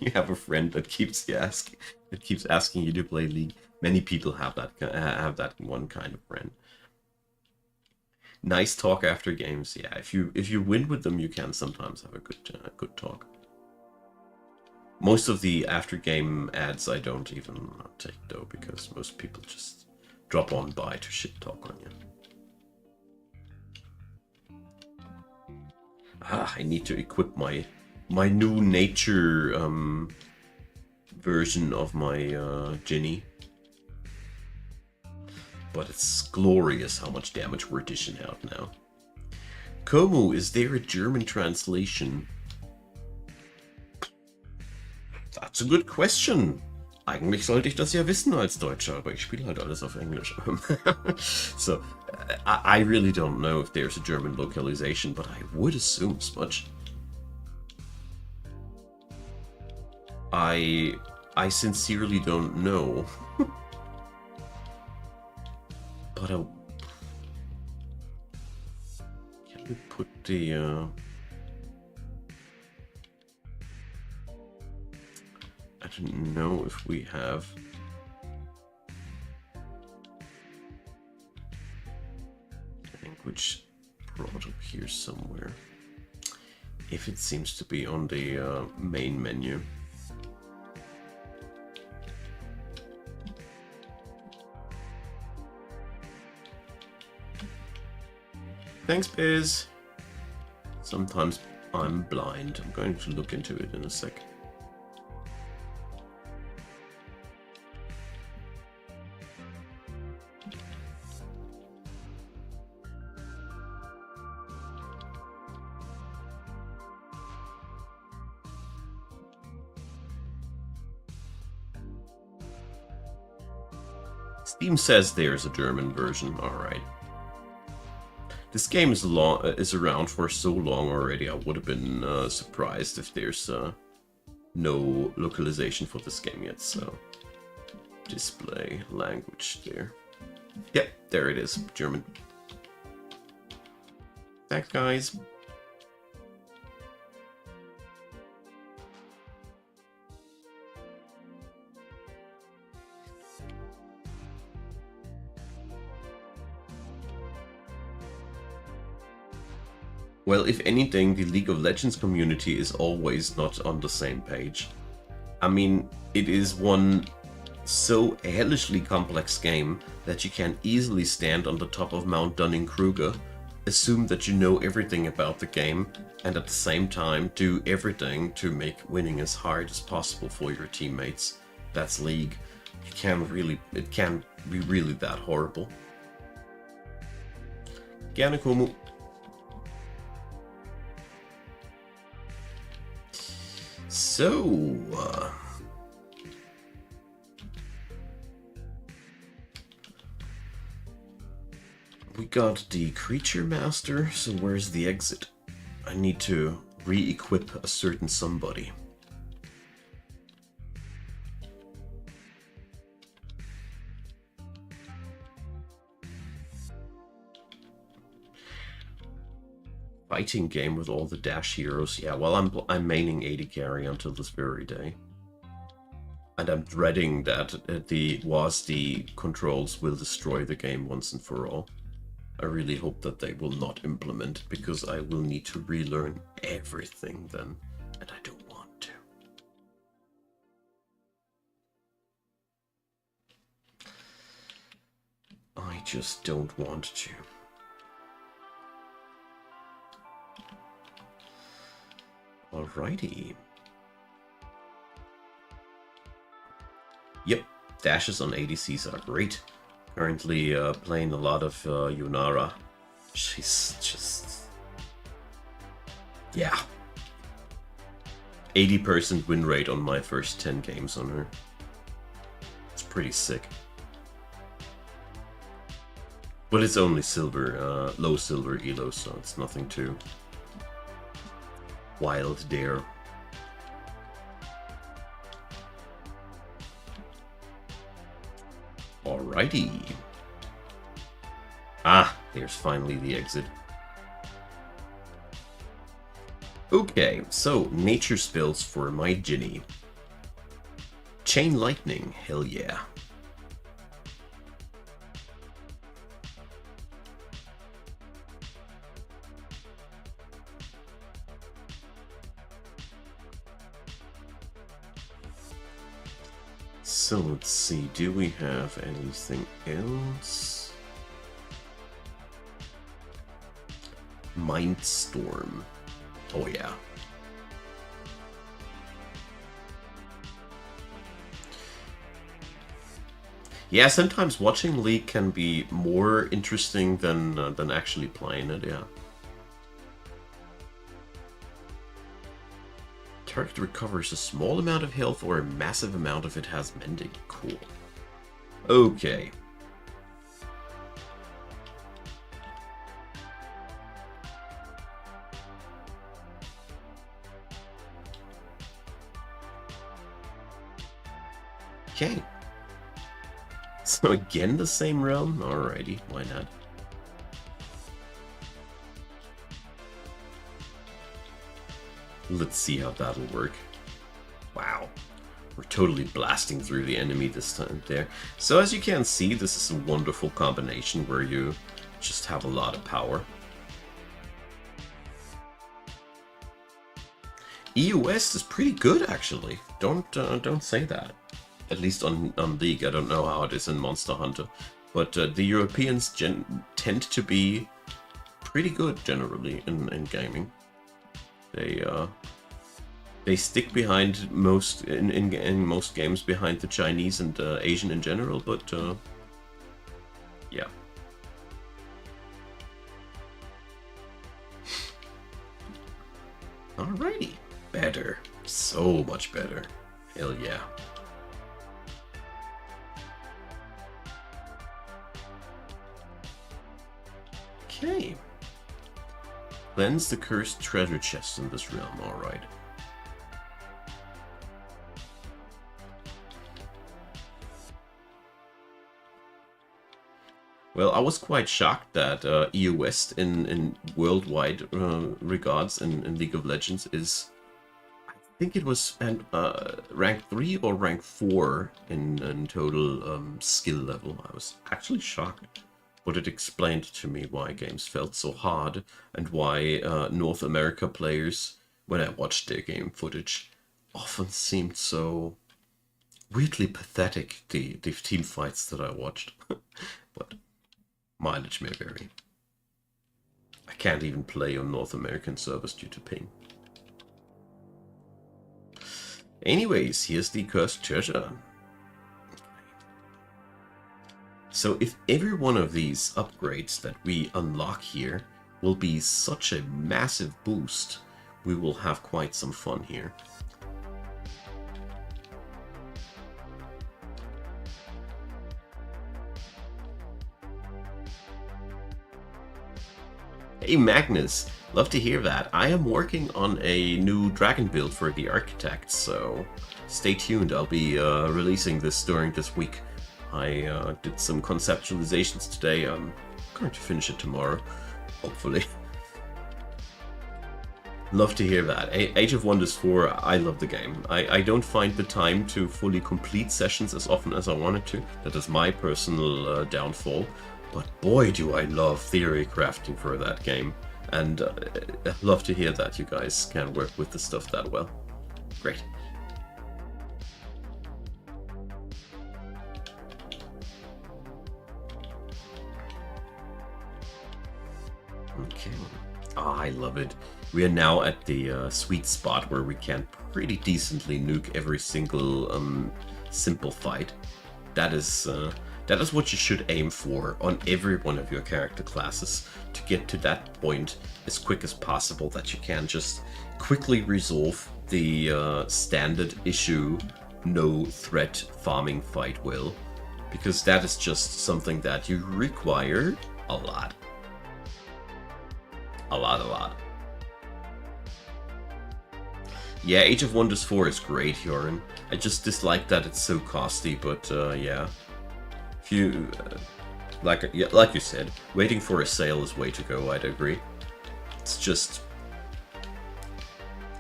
You have a friend that keeps asking you to play League. Many people have that one kind of friend. Nice talk after games. Yeah, if you win with them, you can sometimes have a good talk. Most of the after game ads I don't even take though, because most people just drop on by to shit talk on you. Ah, I need to equip my new nature version of my Ginny. But it's glorious how much damage we're dishing out now. Como, is there a German translation? That's a good question. Eigentlich sollte ich das ja wissen als Deutscher, aber ich spiele halt alles auf Englisch. So, I really don't know if there's a German localization, but I would assume as much. I sincerely don't know. But can we put the I don't know if we have language brought up here somewhere. If it seems to be on the main menu. Thanks, Biz. Sometimes I'm blind. I'm going to look into it in a sec. Steam says there's a German version. All right. This game is around for so long already. I would have been surprised if there's no localization for this game yet. So, display language there. Yep, there it is, German. Thanks, guys. Well, if anything, the League of Legends community is always not on the same page. I mean, it is one so hellishly complex game that you can easily stand on the top of Mount Dunning-Kruger, assume that you know everything about the game, and at the same time do everything to make winning as hard as possible for your teammates. That's League. It can be really that horrible. Gerne Kumu. So, we got the creature master, so where's the exit? I need to re-equip a certain somebody. Fighting game with all the dash heroes. Yeah, well, I'm maining AD carry until this very day. And I'm dreading that the WASD controls will destroy the game once and for all. I really hope that they will not implement it, because I will need to relearn everything then, and I don't want to. I just don't want to. Alrighty. Yep, dashes on ADCs are great. Currently playing a lot of Yunara. She's just... yeah. 80% win rate on my first 10 games on her. It's pretty sick. But it's only silver, low silver elo, so it's nothing too wild there. Alrighty. Ah, there's finally the exit. Okay, so nature spells for my Ginny. Chain lightning, hell yeah. So let's see, do we have anything else? Mindstorm. Oh yeah. Yeah, sometimes watching League can be more interesting than actually playing it, yeah. Target recovers a small amount of health or a massive amount of it has mending. Cool. Okay. Okay. So again the same realm? Alrighty, why not? Let's see how that'll work. Wow. We're totally blasting through the enemy this time there. So as you can see, this is a wonderful combination where you just have a lot of power. EU West is pretty good, actually. Don't say that. At least on League. I don't know how it is in Monster Hunter. But the Europeans tend to be pretty good, generally, in gaming. They stick behind most in most games behind the Chinese and Asian in general, but yeah. Alrighty, better, so much better. Hell yeah. Okay. Cleanse the cursed treasure chests in this realm, alright. Well, I was quite shocked that EU West in worldwide regards in League of Legends is, I think it was rank 3 or rank 4 in total skill level. I was actually shocked. but it explained to me why games felt so hard and why North America players, when I watched their game footage, often seemed so weirdly pathetic, the team fights that I watched. But mileage may vary. I can't even play on North American servers due to ping. Anyways, here's the cursed treasure. So if every one of these upgrades that we unlock here will be such a massive boost, we will have quite some fun here. Hey Magnus, love to hear that. I am working on a new dragon build for the architects, so stay tuned. I'll be releasing this during this week. I did some conceptualizations today. I'm going to finish it tomorrow, hopefully. Love to hear that. Age of Wonders 4, I love the game. I don't find the time to fully complete sessions as often as I wanted to. That is my personal downfall. But boy, do I love theory crafting for that game. And love to hear that you guys can work with the stuff that well. Great. Okay. Oh, I love it. We are now at the sweet spot where we can pretty decently nuke every single simple fight. That is what you should aim for on every one of your character classes, to get to that point as quick as possible, that you can just quickly resolve the standard issue no threat farming fight will, because that is just something that you require a lot. A lot. Yeah, Age of Wonders 4 is great, Joran. I just dislike that it's so costly, but yeah. If you, like you said, waiting for a sale is way to go, I'd agree. It's just,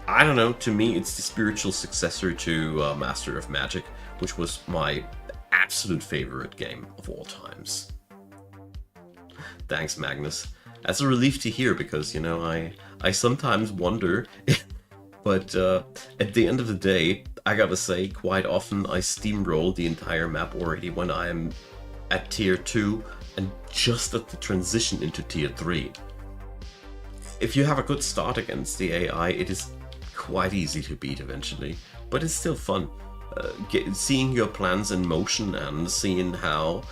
I don't know, to me it's the spiritual successor to Master of Magic, which was my absolute favorite game of all times. Thanks, Magnus. That's a relief to hear, because, you know, I sometimes wonder, but at the end of the day, I gotta say, quite often I steamroll the entire map already when I am at tier 2 and just at the transition into tier 3. If you have a good start against the AI, it is quite easy to beat eventually, but it's still fun. Seeing your plans in motion and seeing how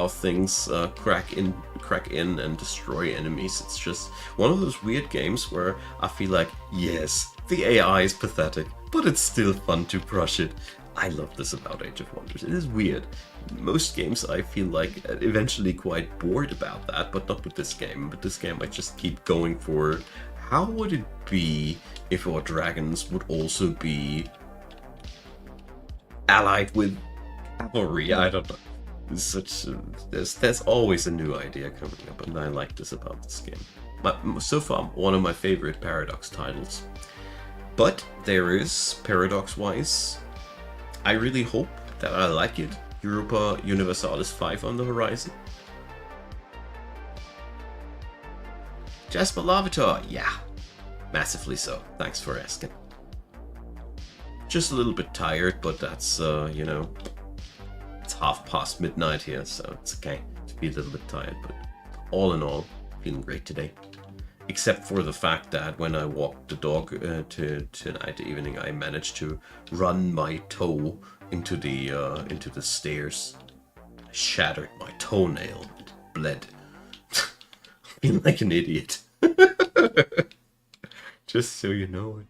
things crack in and destroy enemies. It's just one of those weird games where I feel like, yes, the AI is pathetic, but it's still fun to brush it. I love this about Age of Wonders. It is weird. Most games I feel like eventually quite bored about that, but not with this game. But this game I just keep going for, how would it be if our dragons would also be allied with cavalry? I don't know. There's always a new idea coming up, and I like this about this game. So far, one of my favorite Paradox titles. But there is, paradox-wise, I really hope that I like it, Europa Universalis 5 on the horizon. Jasper Lavatar, yeah, massively so. Thanks for asking. Just a little bit tired, but that's, you know, it's midnight here, so it's okay to be a little bit tired, but all in all, feeling great today. Except for the fact that when I walked the dog tonight evening, I managed to run my toe into the stairs. I shattered my toenail. It bled. I feel like an idiot. Just so you know it.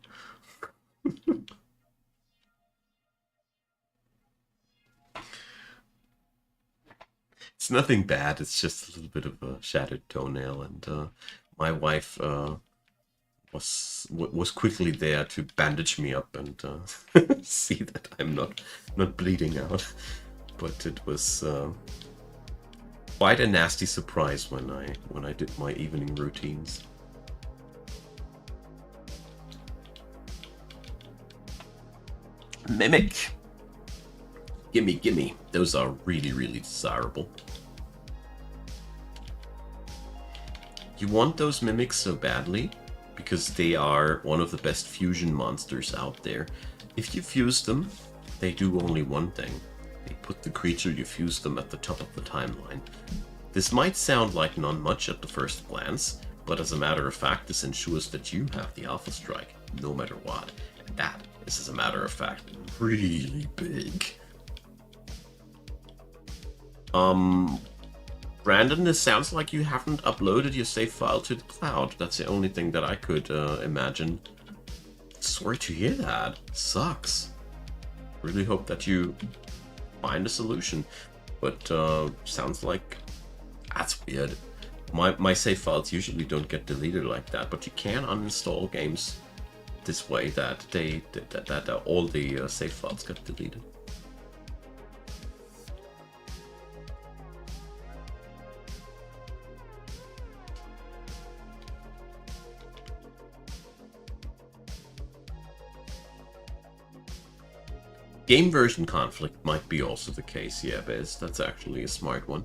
It's nothing bad, it's just a little bit of a shattered toenail, and my wife was quickly there to bandage me up and see that I'm not bleeding out. But it was quite a nasty surprise when I did my evening routines. Mimic! Gimme. Those are really, really desirable. You want those mimics so badly because they are one of the best fusion monsters out there. If you fuse them, they do only one thing. They put the creature you fuse them at the top of the timeline. This might sound like not much at the first glance, but as a matter of fact, this ensures that you have the Alpha Strike, no matter what. And that is, as a matter of fact, really big. Brandon, this sounds like you haven't uploaded your save file to the cloud. That's the only thing that I could imagine. Sorry to hear that. Sucks. Really hope that you find a solution. But sounds like that's weird. My save files usually don't get deleted like that, but you can uninstall games this way that all the save files get deleted. Game version conflict might be also the case, yeah, Bez. That's actually a smart one.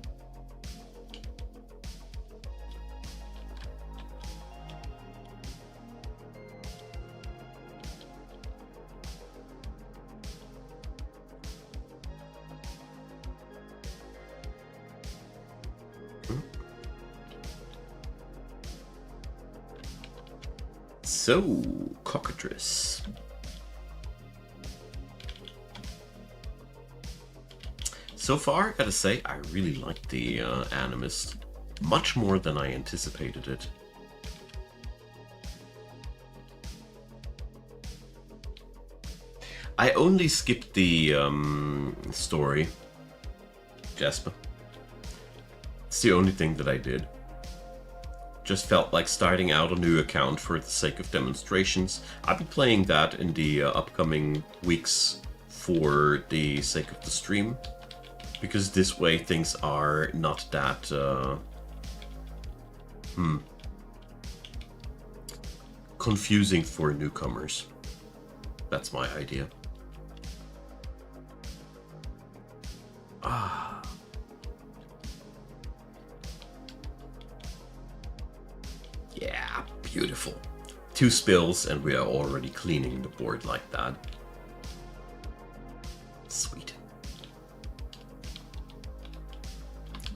So, cockatrice. So far, I gotta say, I really like the Animist. Much more than I anticipated it. I only skipped the story, Jasper. It's the only thing that I did. Just felt like starting out a new account for the sake of demonstrations. I'll be playing that in the upcoming weeks for the sake of the stream. Because this way things are not that confusing for newcomers. That's my idea. Yeah, beautiful. 2 spills and we are already cleaning the board like that. Sweet.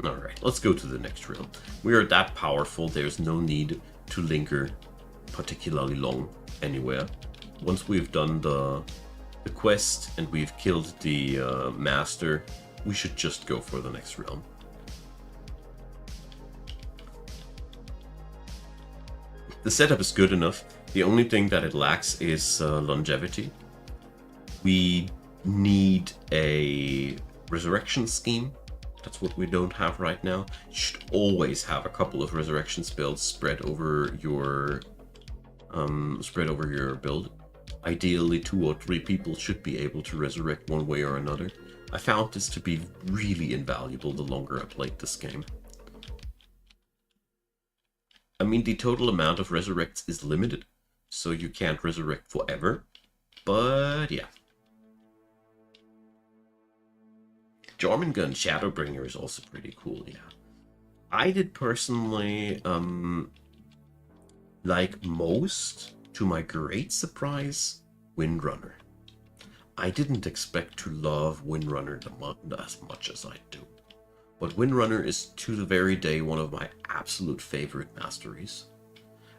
Alright, let's go to the next realm. We are that powerful, there's no need to linger particularly long anywhere. Once we've done the quest and we've killed the master, we should just go for the next realm. The setup is good enough. The only thing that it lacks is longevity. We need a resurrection scheme. That's what we don't have right now. You should always have a couple of resurrection spells spread over your build. Ideally, 2 or 3 people should be able to resurrect one way or another. I found this to be really invaluable the longer I played this game. I mean, the total amount of resurrects is limited, so you can't resurrect forever. But yeah. Jormungand Shadowbringer is also pretty cool, yeah. I did personally, like most, to my great surprise, Windrunner. I didn't expect to love Windrunner as much as I do. But Windrunner is to the very day one of my absolute favorite masteries.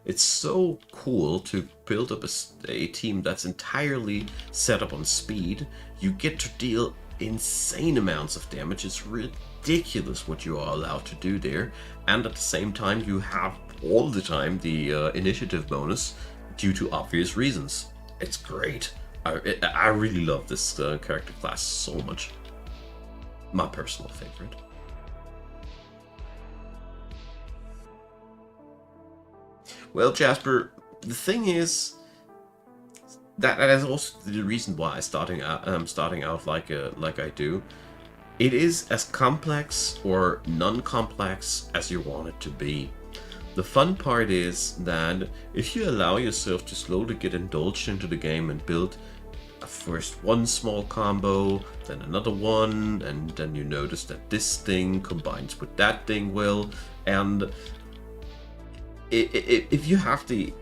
It's so cool to build up a team that's entirely set up on speed. You get to deal insane amounts of damage. It's ridiculous what you are allowed to do there, and at the same time you have all the time the initiative bonus due to obvious reasons. It's great. I really love this character class so much. My personal favorite. Well, Jasper, the thing is that is also the reason why I'm starting out like I do. It is as complex or non-complex as you want it to be. The fun part is that if you allow yourself to slowly get indulged into the game and build first one small combo, then another one, and then you notice that this thing combines with that thing well, and if you have the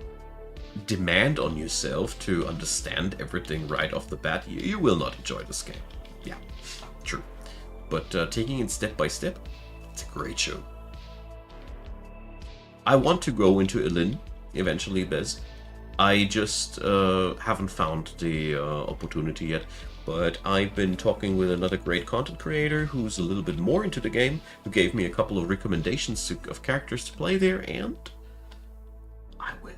demand on yourself to understand everything right off the bat, you will not enjoy this game. Yeah, true. But taking it step by step, it's a great show. I want to go into Elin eventually, Bez. I just haven't found the opportunity yet. But I've been talking with another great content creator who's a little bit more into the game, who gave me a couple of recommendations of characters to play there, and I will.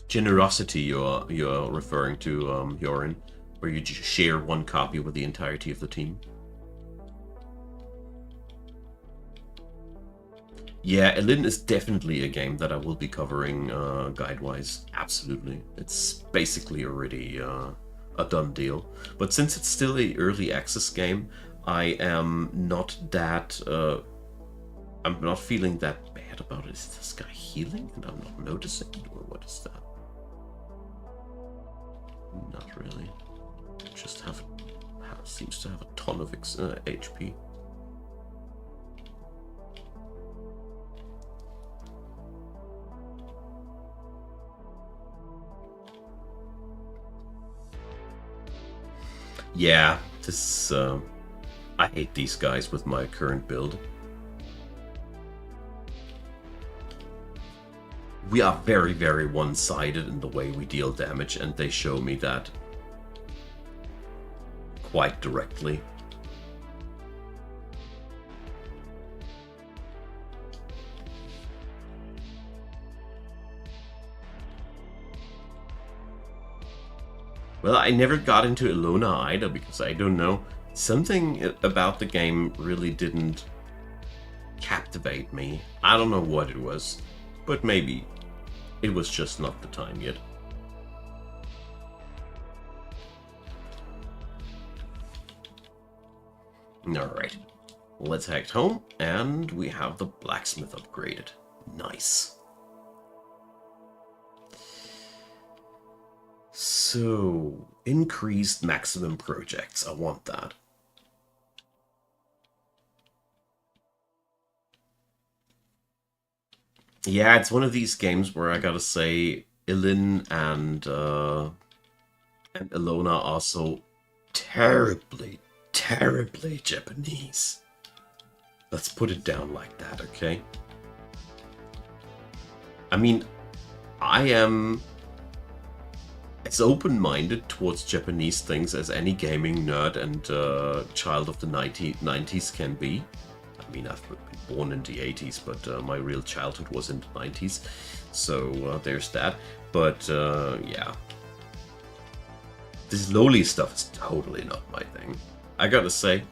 Generosity you're referring to, Yorin, where you share one copy with the entirety of the team. Yeah, Elin is definitely a game that I will be covering guide-wise. Absolutely. It's basically already a done deal. But since it's still a early access game, I am not that... I'm not feeling that bad about it. Is this guy healing and I'm not noticing it? Or what is that? Not really. Just seems to have a ton of HP. Yeah, this I hate these guys with my current build. We are very, very one-sided in the way we deal damage, and they show me that quite directly. Well, I never got into Ilona either, because I don't know. Something about the game really didn't captivate me. I don't know what it was, but maybe it was just not the time yet. Alright, let's head home, and we have the blacksmith upgraded. Nice. So, increased maximum projects. I want that. Yeah, it's one of these games where I gotta say, Ilin and Ilona are so terribly, terribly Japanese. Let's put it down like that, okay? I mean, I am as open-minded towards Japanese things as any gaming nerd and child of the 90s can be. I mean, I've been born in the 80s, but my real childhood was in the 90s. So there's that. But yeah. This lowly stuff is totally not my thing. I gotta say,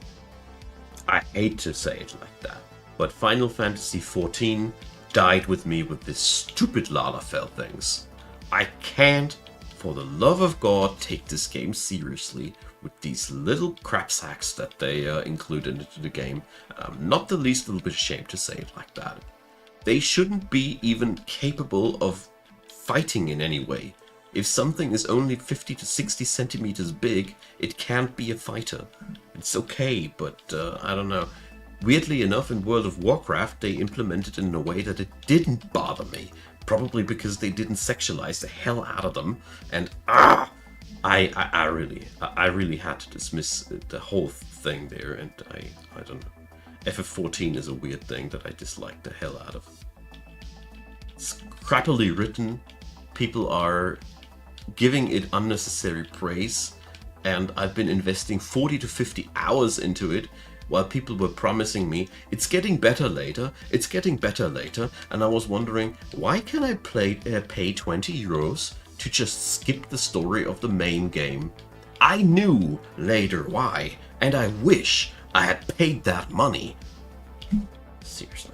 I hate to say it like that, but Final Fantasy XIV died with me with this stupid Lalafell things. I can't, for the love of God, take this game seriously with these little crap sacks that they included into the game. I'm not the least little bit ashamed to say it like that. They shouldn't be even capable of fighting in any way. If something is only 50 to 60 centimeters big, it can't be a fighter. It's okay, but I don't know. Weirdly enough, in World of Warcraft, they implemented it in a way that it didn't bother me. Probably because they didn't sexualize the hell out of them. And I really had to dismiss the whole thing there. And I don't know. FF14 is a weird thing that I dislike the hell out of. It's crappily written. People are giving it unnecessary praise, and I've been investing 40 to 50 hours into it while people were promising me it's getting better later, it's getting better later, and I was wondering, why can I pay 20 euros to just skip the story of the main game? I knew later why, and I wish I had paid that money. Seriously.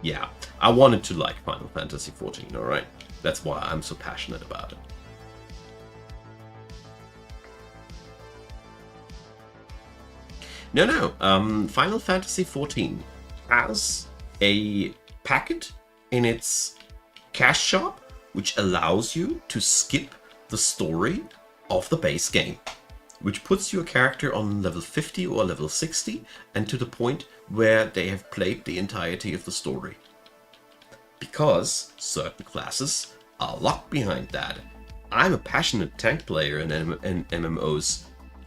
Yeah, I wanted to like Final Fantasy XIV, alright? That's why I'm so passionate about it. No. Final Fantasy XIV has a packet in its cash shop which allows you to skip the story of the base game, which puts your character on level 50 or level 60 and to the point where they have played the entirety of the story. Because certain classes are locked behind that. I'm a passionate tank player in MMOs.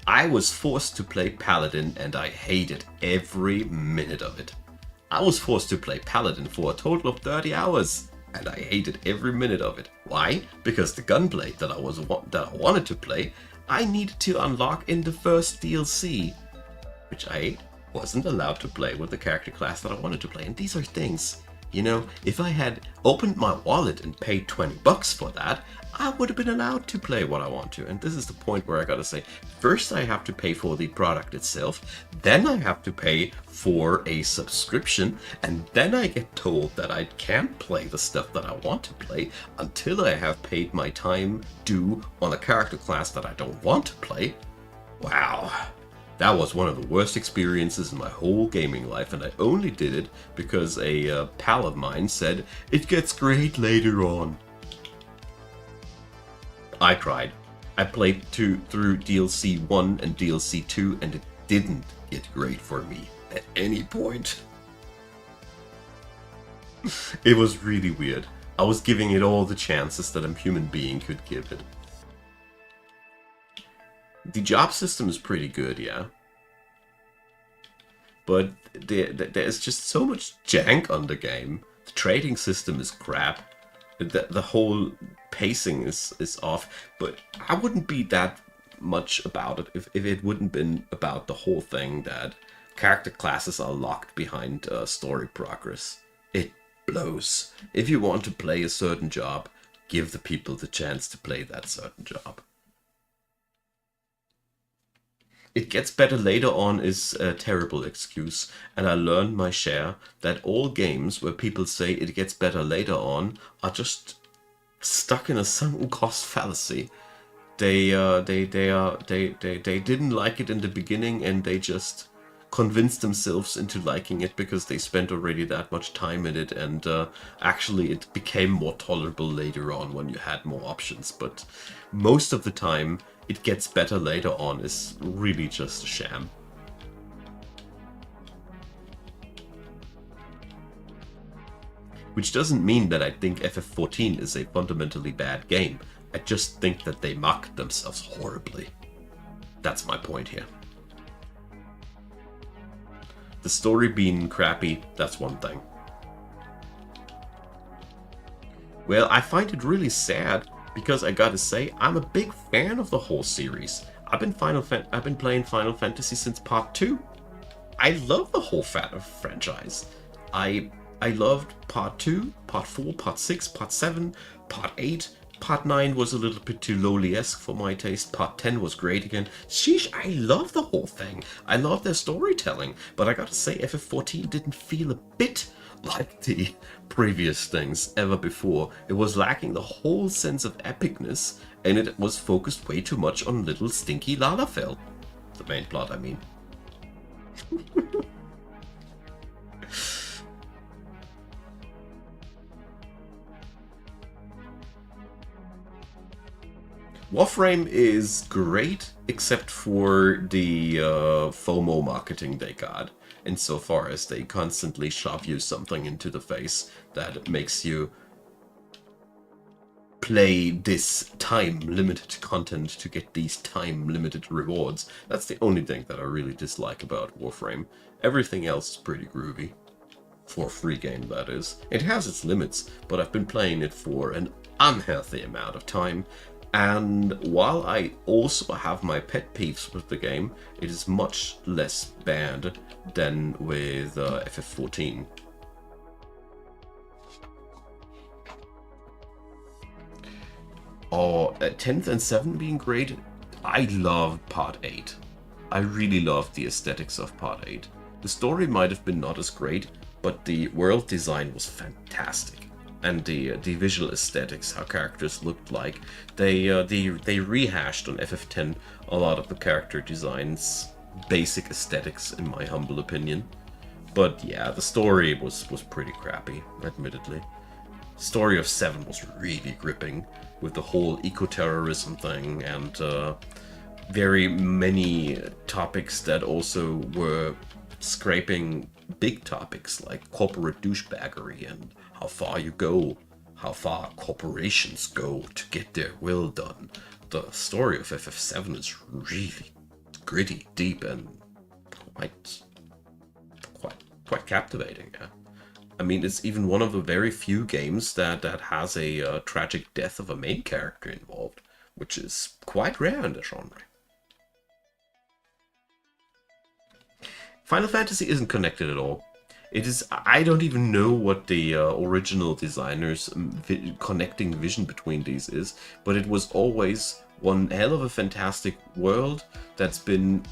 I was forced to play Paladin and I hated every minute of it. I was forced to play Paladin for a total of 30 hours and I hated every minute of it. Why? Because the gunblade that I wanted to play, I needed to unlock in the first DLC, which I wasn't allowed to play with the character class that I wanted to play. And these are things, you know, if I had opened my wallet and paid $20 for that, I would have been allowed to play what I want to. And this is the point where I gotta say, first I have to pay for the product itself, then I have to pay for a subscription, and then I get told that I can't play the stuff that I want to play until I have paid my time due on a character class that I don't want to play. Wow. That was one of the worst experiences in my whole gaming life, and I only did it because a pal of mine said, it gets great later on. I cried. I played through DLC 1 and DLC 2 and it didn't get great for me at any point. It was really weird. I was giving it all the chances that a human being could give it. The job system is pretty good, yeah. But there's just so much jank on the game. The trading system is crap. The whole pacing is off. But I wouldn't be that much about it if it wouldn't been about the whole thing that character classes are locked behind story progress. It blows. If you want to play a certain job, give the people the chance to play that certain job. It gets better later on is a terrible excuse, and I learned my share that all games where people say it gets better later on are just stuck in a sunken cost fallacy. They didn't like it in the beginning, and they just convinced themselves into liking it because they spent already that much time in it, and actually it became more tolerable later on when you had more options. But most of the time, it gets better later on is really just a sham. Which doesn't mean that I think FF14 is a fundamentally bad game. I just think that they mocked themselves horribly. That's my point here. The story being crappy, that's one thing. Well, I find it really sad because I gotta say, I'm a big fan of the whole series. I've been playing Final Fantasy since Part 2. I love the whole franchise. I loved Part 2, Part 4, Part 6, Part 7, Part 8. Part 9 was a little bit too lowly-esque for my taste. Part 10 was great again. Sheesh, I love the whole thing. I love their storytelling. But I gotta say, FF14 didn't feel a bit like the previous things ever before. It was lacking the whole sense of epicness, and it was focused way too much on little stinky Lalafell. The main plot, I mean. Warframe is great, except for the FOMO marketing they got, insofar as they constantly shove you something into the face that makes you play this time-limited content to get these time-limited rewards. That's the only thing that I really dislike about Warframe. Everything else is pretty groovy. For a free game, that is. It has its limits, but I've been playing it for an unhealthy amount of time. And while I also have my pet peeves with the game, it is much less bad than with FF14. Or 10th and 7th being great, I loved Part 8. I really loved the aesthetics of Part 8. The story might have been not as great, but the world design was fantastic. And the visual aesthetics, how characters looked like, they rehashed on FF10 a lot of the character designs basic aesthetics, in my humble opinion. But yeah, the story was pretty crappy, admittedly. The story of 7 was really gripping, with the whole eco-terrorism thing and very many topics that also were scraping big topics like corporate douchebaggery and how far you go, how far corporations go to get their will done. The story of FF7 is really gritty, deep, and quite captivating. Yeah. I mean, it's even one of the very few games that has a tragic death of a main character involved, which is quite rare in the genre. Final Fantasy isn't connected at all. It is. I don't even know what the original designers' connecting vision between these is, but it was always one hell of a fantastic world that's been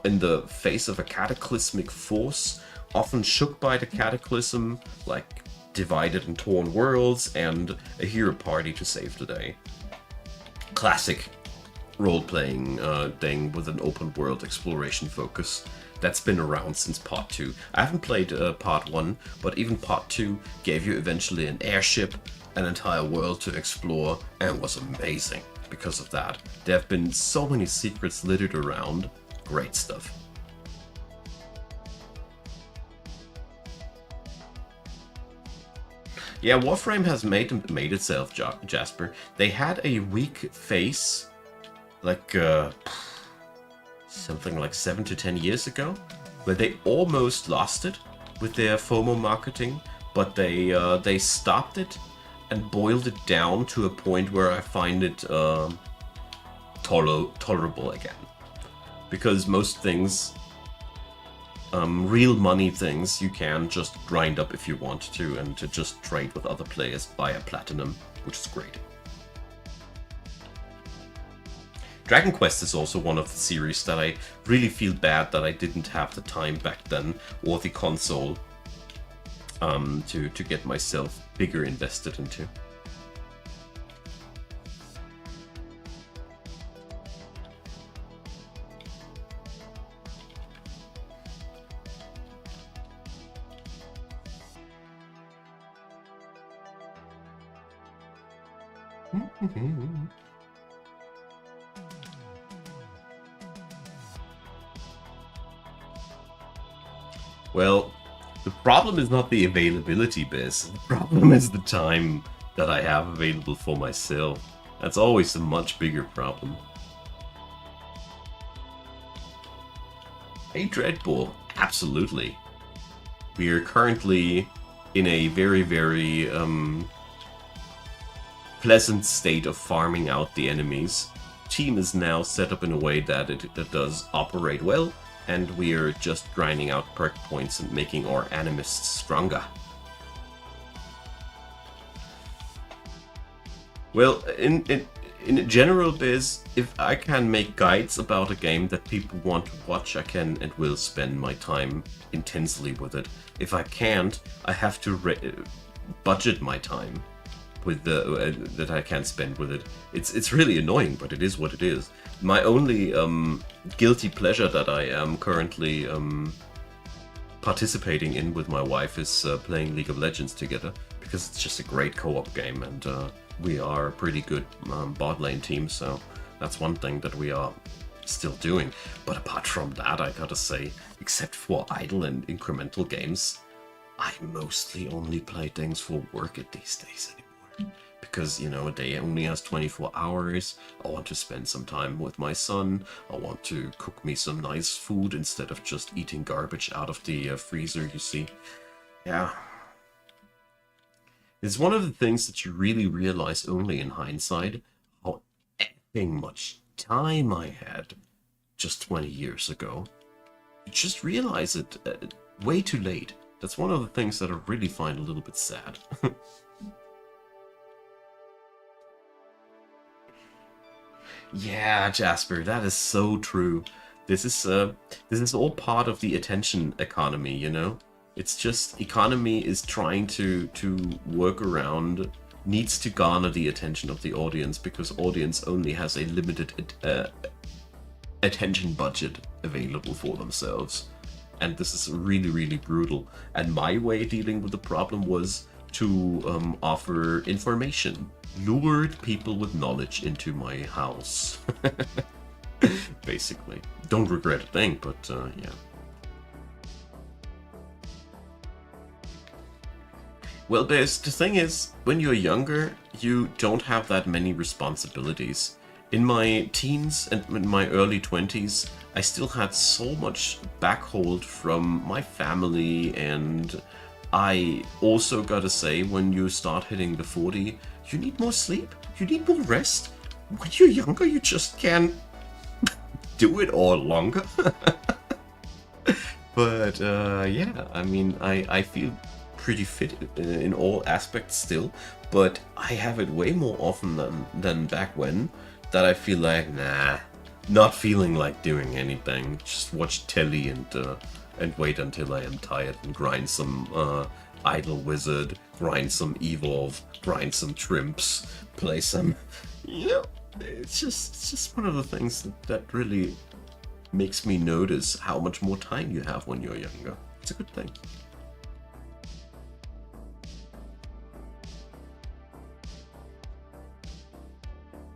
in the face of a cataclysmic force, often shook by the cataclysm, like divided and torn worlds, and a hero party to save the day. Classic role-playing thing with an open world exploration focus. That's been around since Part 2. I haven't played Part 1, but even Part 2 gave you eventually an airship, an entire world to explore, and was amazing because of that. There have been so many secrets littered around. Great stuff. Yeah, Warframe has made itself, Jasper. They had a weak face, like something like 7 to 10 years ago, where they almost lost it with their FOMO marketing, but they stopped it and boiled it down to a point where I find it tolerable again. Because most things, real money things, you can just grind up if you want to, and to just trade with other players via platinum, which is great. Dragon Quest is also one of the series that I really feel bad that I didn't have the time back then, or the console, to get myself bigger invested into. Well, the problem is not the availability, Biz. The problem is the time that I have available for myself. That's always a much bigger problem. Hey, Dreadbull, absolutely. We are currently in a very, very pleasant state of farming out the enemies. Team is now set up in a way that it does operate well, and we are just grinding out perk points and making our Animists stronger. Well, in general, Biz, if I can make guides about a game that people want to watch, I can and will spend my time intensely with it. If I can't, I have to budget my time with that I can spend with it. It's really annoying, but it is what it is. My only guilty pleasure that I am currently participating in with my wife is playing League of Legends together, because it's just a great co-op game, and we are a pretty good bot lane team, so that's one thing that we are still doing. But apart from that, I gotta say, except for idle and incremental games, I mostly only play things for work at these days anymore. Because, you know, a day only has 24 hours, I want to spend some time with my son, I want to cook me some nice food instead of just eating garbage out of the freezer, you see. Yeah. It's one of the things that you really realize only in hindsight, how effing much time I had just 20 years ago. You just realize it way too late. That's one of the things that I really find a little bit sad. Yeah, Jasper, that is so true. This is all part of the attention economy, you know? It's just economy is trying to work around, needs to garner the attention of the audience, because audience only has a limited attention budget available for themselves. And this is really, really brutal. And my way of dealing with the problem was to offer information. Lured people with knowledge into my house. Basically. Don't regret a thing, but yeah. Well, the thing is, when you're younger, you don't have that many responsibilities. In my teens and in my early 20s, I still had so much backhold from my family, and I also gotta say, when you start hitting the 40, you need more sleep, you need more rest. When you're younger, you just can't do it all longer. But yeah, I mean, I feel pretty fit in all aspects still, but I have it way more often than back when, that I feel like, nah, not feeling like doing anything. Just watch telly and wait until I am tired and grind some Idle Wizard, grind some Evolve, grind some Trimps, play some, you know, it's just one of the things that really makes me notice how much more time you have when you're younger. It's a good thing.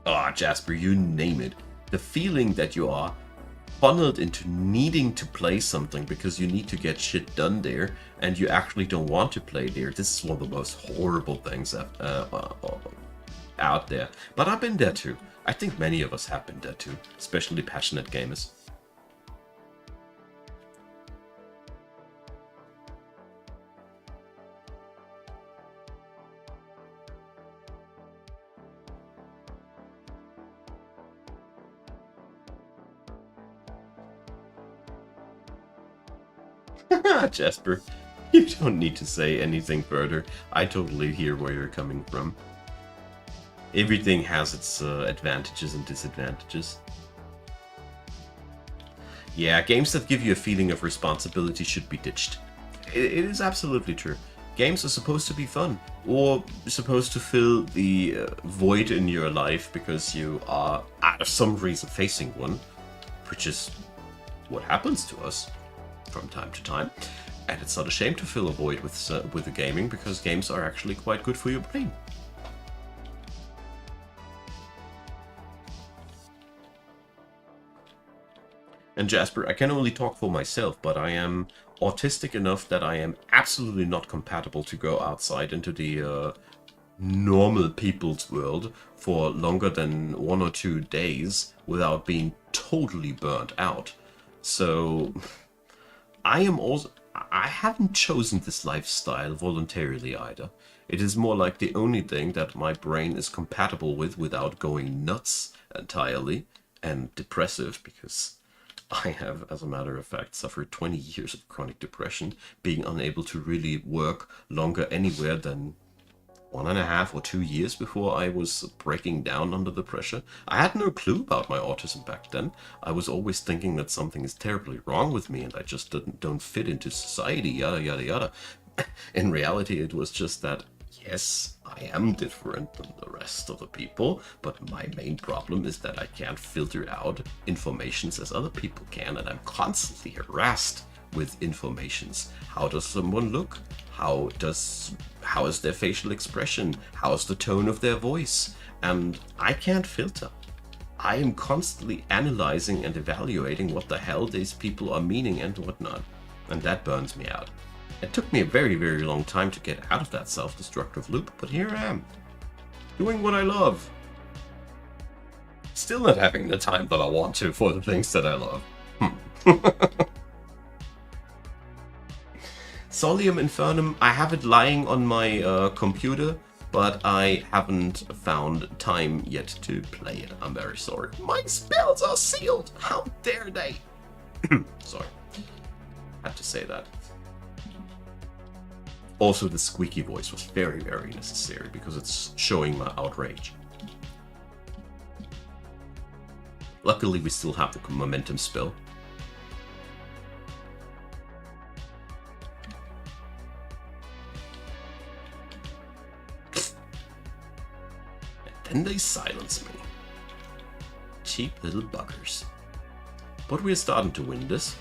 Ah, Jasper, you name it. The feeling that you are funneled into needing to play something because you need to get shit done there, and you actually don't want to play there. This is one of the most horrible things out there. But I've been there too. I think many of us have been there too, especially passionate gamers. Jasper, you don't need to say anything further. I totally hear where you're coming from. Everything has its advantages and disadvantages. Yeah, games that give you a feeling of responsibility should be ditched. It is absolutely true. Games are supposed to be fun, or supposed to fill the void in your life because you are, out of some reason, facing one, which is what happens to us from time to time. And it's not a shame to fill a void with the gaming, because games are actually quite good for your brain. And Jasper, I can only talk for myself, but I am autistic enough that I am absolutely not compatible to go outside into the normal people's world for longer than 1 or 2 days without being totally burnt out. So I haven't chosen this lifestyle voluntarily either. It is more like the only thing that my brain is compatible with without going nuts entirely and depressive, because I have, as a matter of fact, suffered 20 years of chronic depression, being unable to really work longer anywhere than 1.5 or 2 years before I was breaking down under the pressure. I had no clue about my autism back then. I was always thinking that something is terribly wrong with me and I just don't fit into society, yada yada yada. In reality, it was just that, yes, I am different than the rest of the people, but my main problem is that I can't filter out informations as other people can, and I'm constantly harassed with informations. How does someone look? How is their facial expression? How's the tone of their voice? And I can't filter. I am constantly analyzing and evaluating what the hell these people are meaning and whatnot. And that burns me out. It took me a very, very long time to get out of that self-destructive loop, but here I am, doing what I love. Still not having the time that I want to for the things that I love. Solium Infernum, I have it lying on my computer, but I haven't found time yet to play it. I'm very sorry. My spells are sealed! How dare they? Sorry. Had to say that. Also, the squeaky voice was very, very necessary because it's showing my outrage. Luckily, we still have the momentum spell. And then they silence me. Cheap little buggers. but we're starting to win this.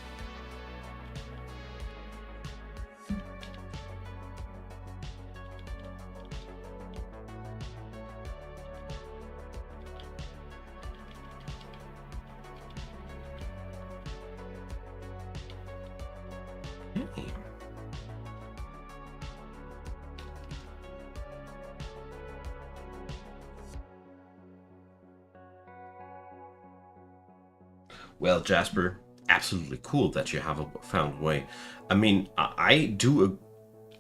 Well, Jasper, absolutely cool that you have found a way. I mean, I do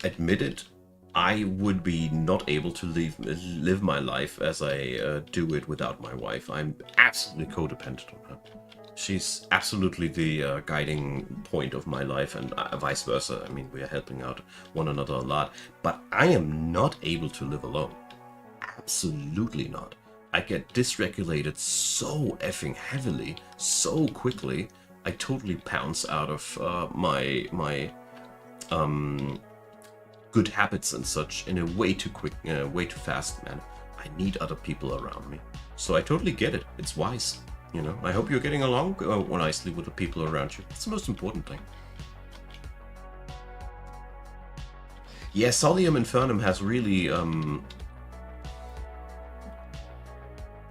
admit it. I would be not able to live my life as I do it without my wife. I'm absolutely codependent on her. She's absolutely the guiding point of my life, and vice versa. I mean, we are helping out one another a lot. But I am not able to live alone. Absolutely not. I get dysregulated so effing heavily, so quickly. I totally pounce out of my good habits and such in a way too quick, way too fast manner. I need other people around me. So I totally get it. It's wise. You know, I hope you're getting along nicely with the people around you. That's the most important thing. Yeah, Solium Infernum has really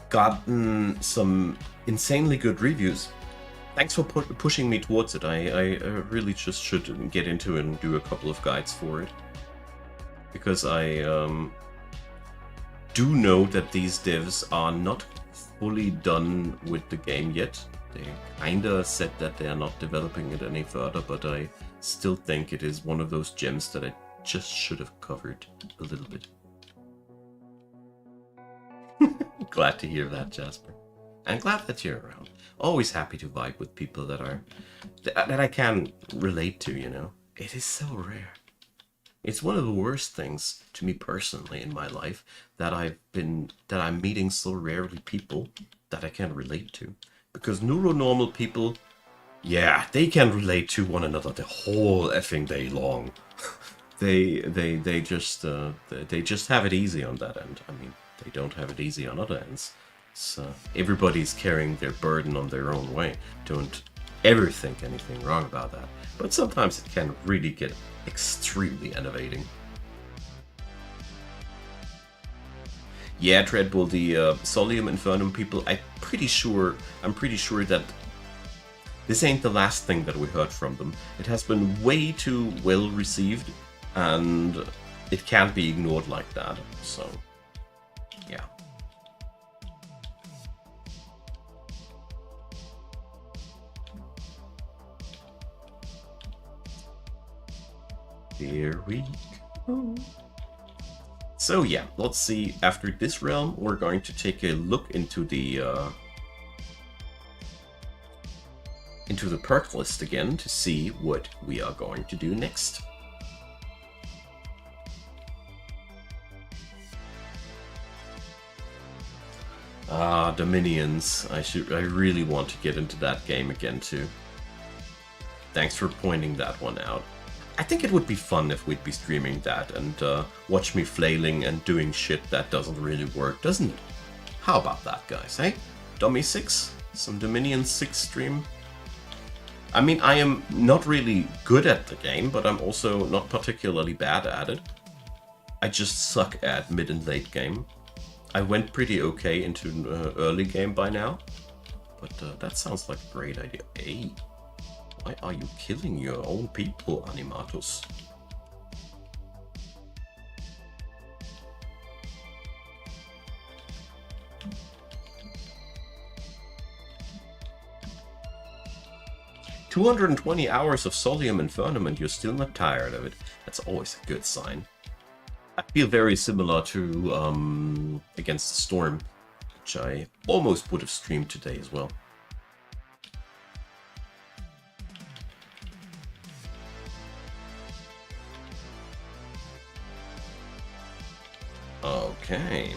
gotten some insanely good reviews. Thanks for pushing me towards it. I really just should get into it and do a couple of guides for it. Because I do know that these devs are not fully done with the game yet. They kinda said that they are not developing it any further, but I still think it is one of those gems that I just should have covered a little bit. Glad to hear that, Jasper. I'm glad that you're around. Always happy to vibe with people that I can relate to, you know. It is so rare. It's one of the worst things to me personally in my life that I'm meeting so rarely people that I can relate to. Because neuronormal people, yeah, they can relate to one another the whole effing day long. they just have it easy on that end. I mean, they don't have it easy on other ends. So everybody's carrying their burden on their own way. Don't ever think anything wrong about that. But sometimes it can really get extremely enervating. Yeah, Treadbull, the Solium Infernum people, I'm pretty sure that this ain't the last thing that we heard from them. It has been way too well received, and it can't be ignored like that, so yeah. Here we go. So yeah, let's see. After this realm, we're going to take a look into the perk list again to see what we are going to do next. Ah, Dominions. I really want to get into that game again too. Thanks for pointing that one out. I think it would be fun if we'd be streaming that and watch me flailing and doing shit that doesn't really work, doesn't it? How about that, guys, eh? Dummy 6? Some Dominion 6 stream? I mean, I am not really good at the game, but I'm also not particularly bad at it. I just suck at mid and late game. I went pretty okay into early game by now, but that sounds like a great idea. Hey. Why are you killing your own people, animatus? "220 hours of Solium Infernum and you're still not tired of it." That's always a good sign. I feel very similar to Against the Storm, which I almost would have streamed today as well. Okay.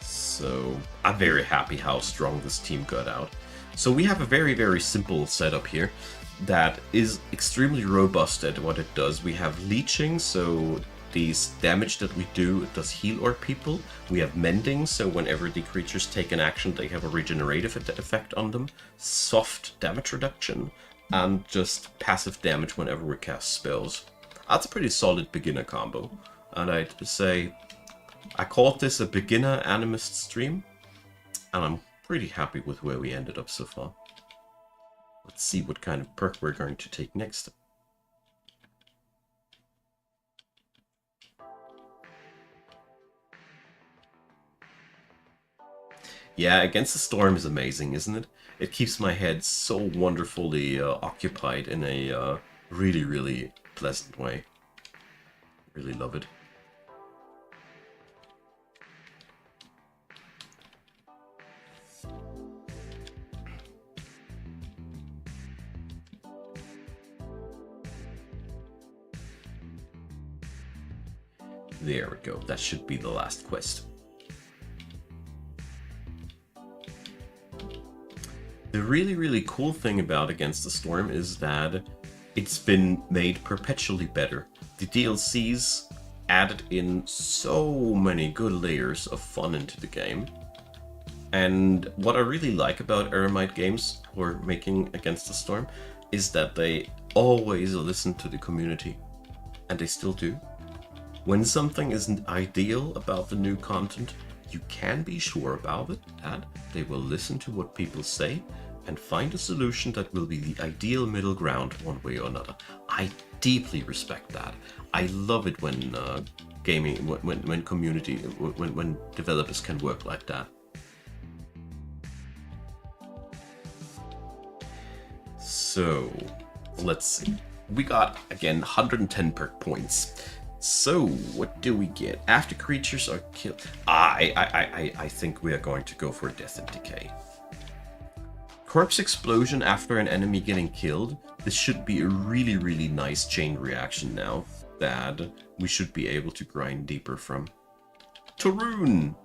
So, I'm very happy how strong this team got out. So we have a very, very simple setup here that is extremely robust at what it does. We have leeching, so these damage that we do, it does heal our people. We have mending, so whenever the creatures take an action, they have a regenerative effect on them. Soft damage reduction, and just passive damage whenever we cast spells. That's a pretty solid beginner combo. And I'd say I called this a beginner Animist stream, and I'm pretty happy with where we ended up so far. Let's see what kind of perk we're going to take next. Yeah, Against the Storm is amazing, isn't it? It keeps my head so wonderfully occupied in a really, really pleasant way. Really love it. There we go. That should be the last quest. The really, really cool thing about Against the Storm is that it's been made perpetually better. The DLCs added in so many good layers of fun into the game. And what I really like about Eremite games who are making Against the Storm is that they always listen to the community. And they still do. When something isn't ideal about the new content, you can be sure about it that they will listen to what people say and find a solution that will be the ideal middle ground one way or another. I deeply respect that. I love it when when developers can work like that. So, let's see. We got, again, 110 perk points. So, what do we get? After creatures are killed... I think we are going to go for Death and Decay. Corpse explosion after an enemy getting killed. This should be a really, really nice chain reaction now that we should be able to grind deeper from. Tarun!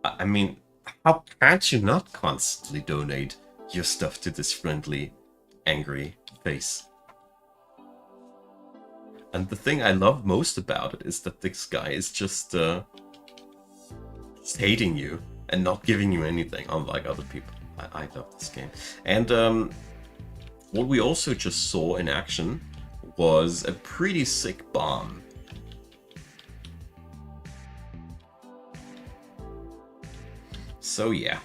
I mean, how can't you not constantly donate your stuff to this friendly, angry face? And the thing I love most about it is that this guy is just hating you and not giving you anything, unlike other people. I love this game. And what we also just saw in action was a pretty sick bomb. So yeah.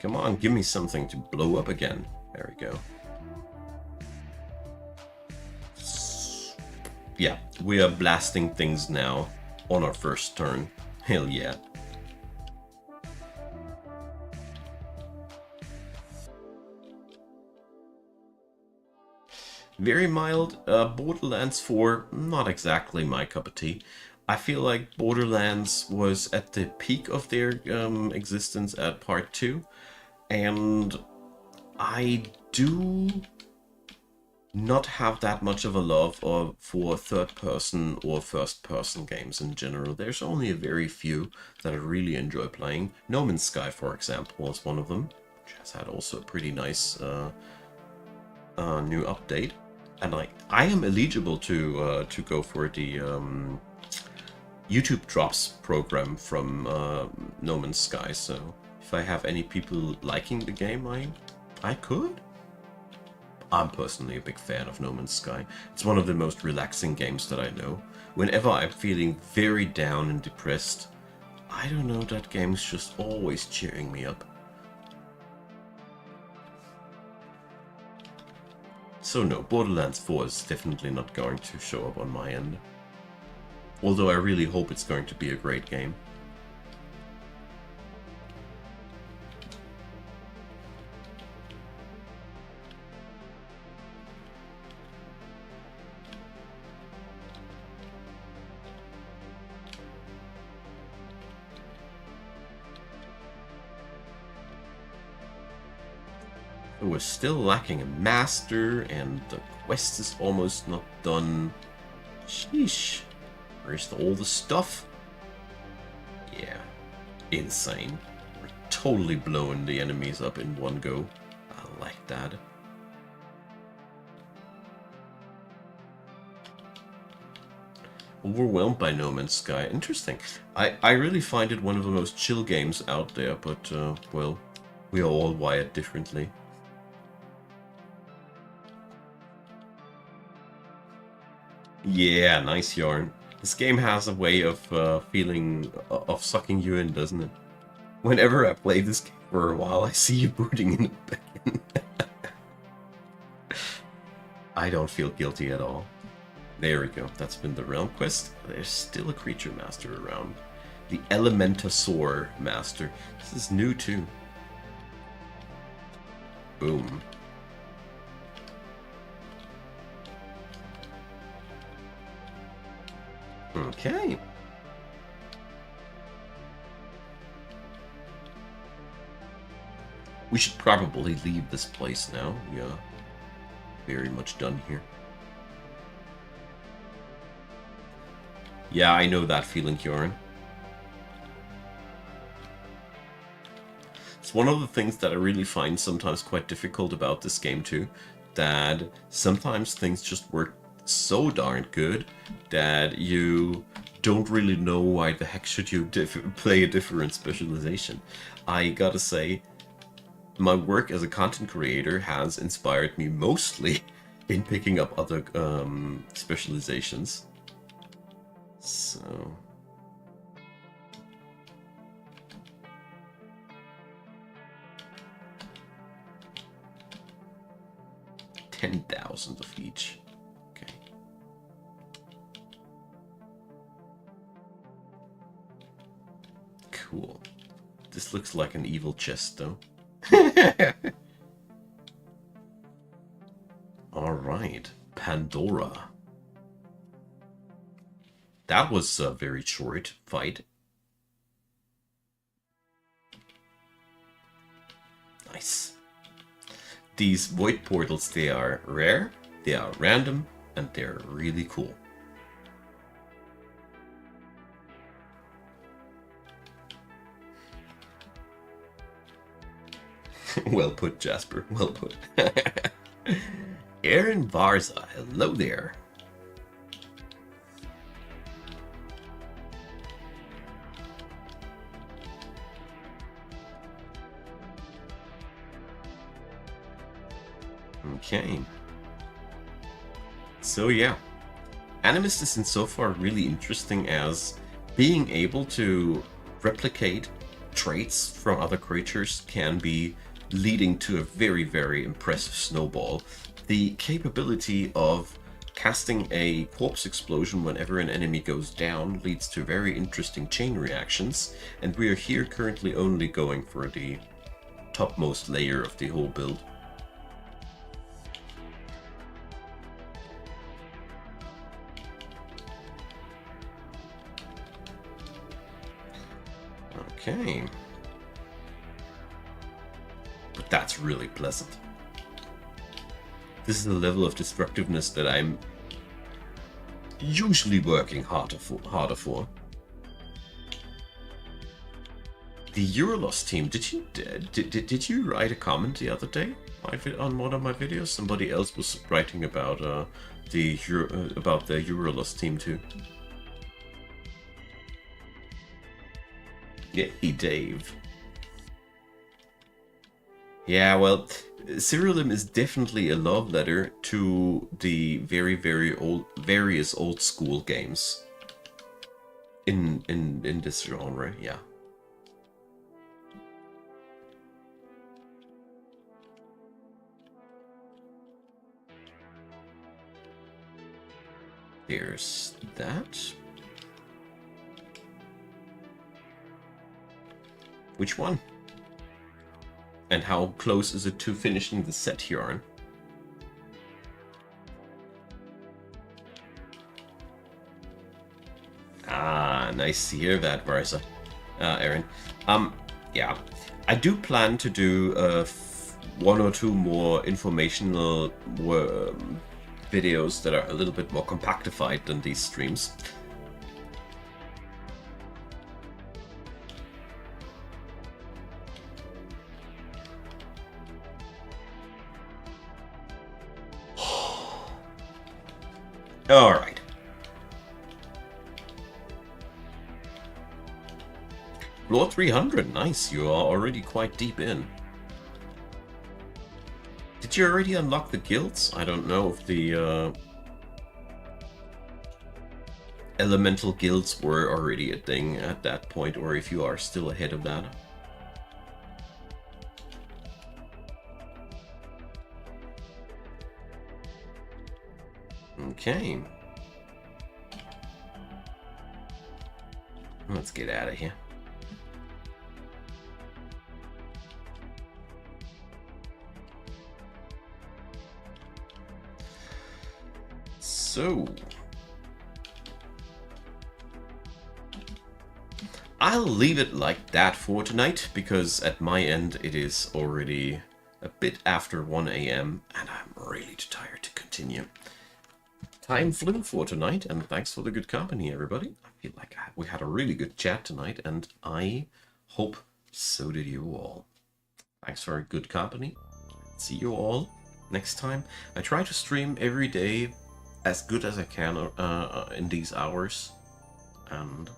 Come on, give me something to blow up again. There we go. Yeah, we are blasting things now on our first turn. Hell yeah. Very mild. Borderlands 4, not exactly my cup of tea. I feel like Borderlands was at the peak of their existence at part 2. And I do not have that much of a love for third-person or first-person games in general. There's only a very few that I really enjoy playing. No Man's Sky, for example, is one of them, which has had also a pretty nice new update. And I am eligible to go for the YouTube Drops program from No Man's Sky, so if I have any people liking the game, I could. I'm personally a big fan of No Man's Sky. It's one of the most relaxing games that I know. Whenever I'm feeling very down and depressed, I don't know, that game's just always cheering me up. So no, Borderlands 4 is definitely not going to show up on my end. Although I really hope it's going to be a great game. We're still lacking a master, and the quest is almost not done. Sheesh. Where's all the stuff? Yeah. Insane. We're totally blowing the enemies up in one go. I like that. Overwhelmed by No Man's Sky. Interesting. I really find it one of the most chill games out there, but, well, we are all wired differently. Yeah, nice yarn. This game has a way of of sucking you in, doesn't it? Whenever I play this game for a while, I see you booting in it again. I don't feel guilty at all. There we go. That's been the realm quest. There's still a creature master around. The Elementasaur master. This is new too. Boom. Okay. We should probably leave this place now. We are very much done here. Yeah, I know that feeling, Kieran. It's one of the things that I really find sometimes quite difficult about this game too, that sometimes things just work so darn good that you don't really know why the heck should you play a different specialization. I gotta say, my work as a content creator has inspired me mostly in picking up other specializations. So... 10,000 of each. Okay. Cool. This looks like an evil chest, though. Alright. Pandora. That was a very short fight. Nice. These void portals, they are rare, they are random, and they're really cool. Well put, Jasper. Well put. Aaron Varza, hello there. Okay. So yeah, Animist is insofar really interesting as being able to replicate traits from other creatures can be leading to a very, very impressive snowball. The capability of casting a corpse explosion whenever an enemy goes down leads to very interesting chain reactions, and we are here currently only going for the topmost layer of the whole build. Okay. But that's really pleasant. This is the level of destructiveness that I'm usually working harder for. The Eurolos team, did you write a comment the other day on one of my videos? Somebody else was writing about the Eurolos team too. Yay, Dave. Yeah, well, Siralim is definitely a love letter to the various old school games in this genre, yeah. There's that. Which one? And how close is it to finishing the set, Yarn? Ah, nice to hear that, Varsa. Aaron. Yeah. I do plan to do one or two more informational videos that are a little bit more compactified than these streams. Alright. Floor 300, nice, you are already quite deep in. Did you already unlock the guilds? I don't know if the elemental guilds were already a thing at that point, or if you are still ahead of that. Okay. Let's get out of here. So, I'll leave it like that for tonight, because at my end it is already a bit after 1 AM and I'm really too tired to continue. Time flew for tonight, and thanks for the good company, everybody. I feel like we had a really good chat tonight, and I hope so did you all. Thanks for a good company. See you all next time. I try to stream every day as good as I can in these hours, and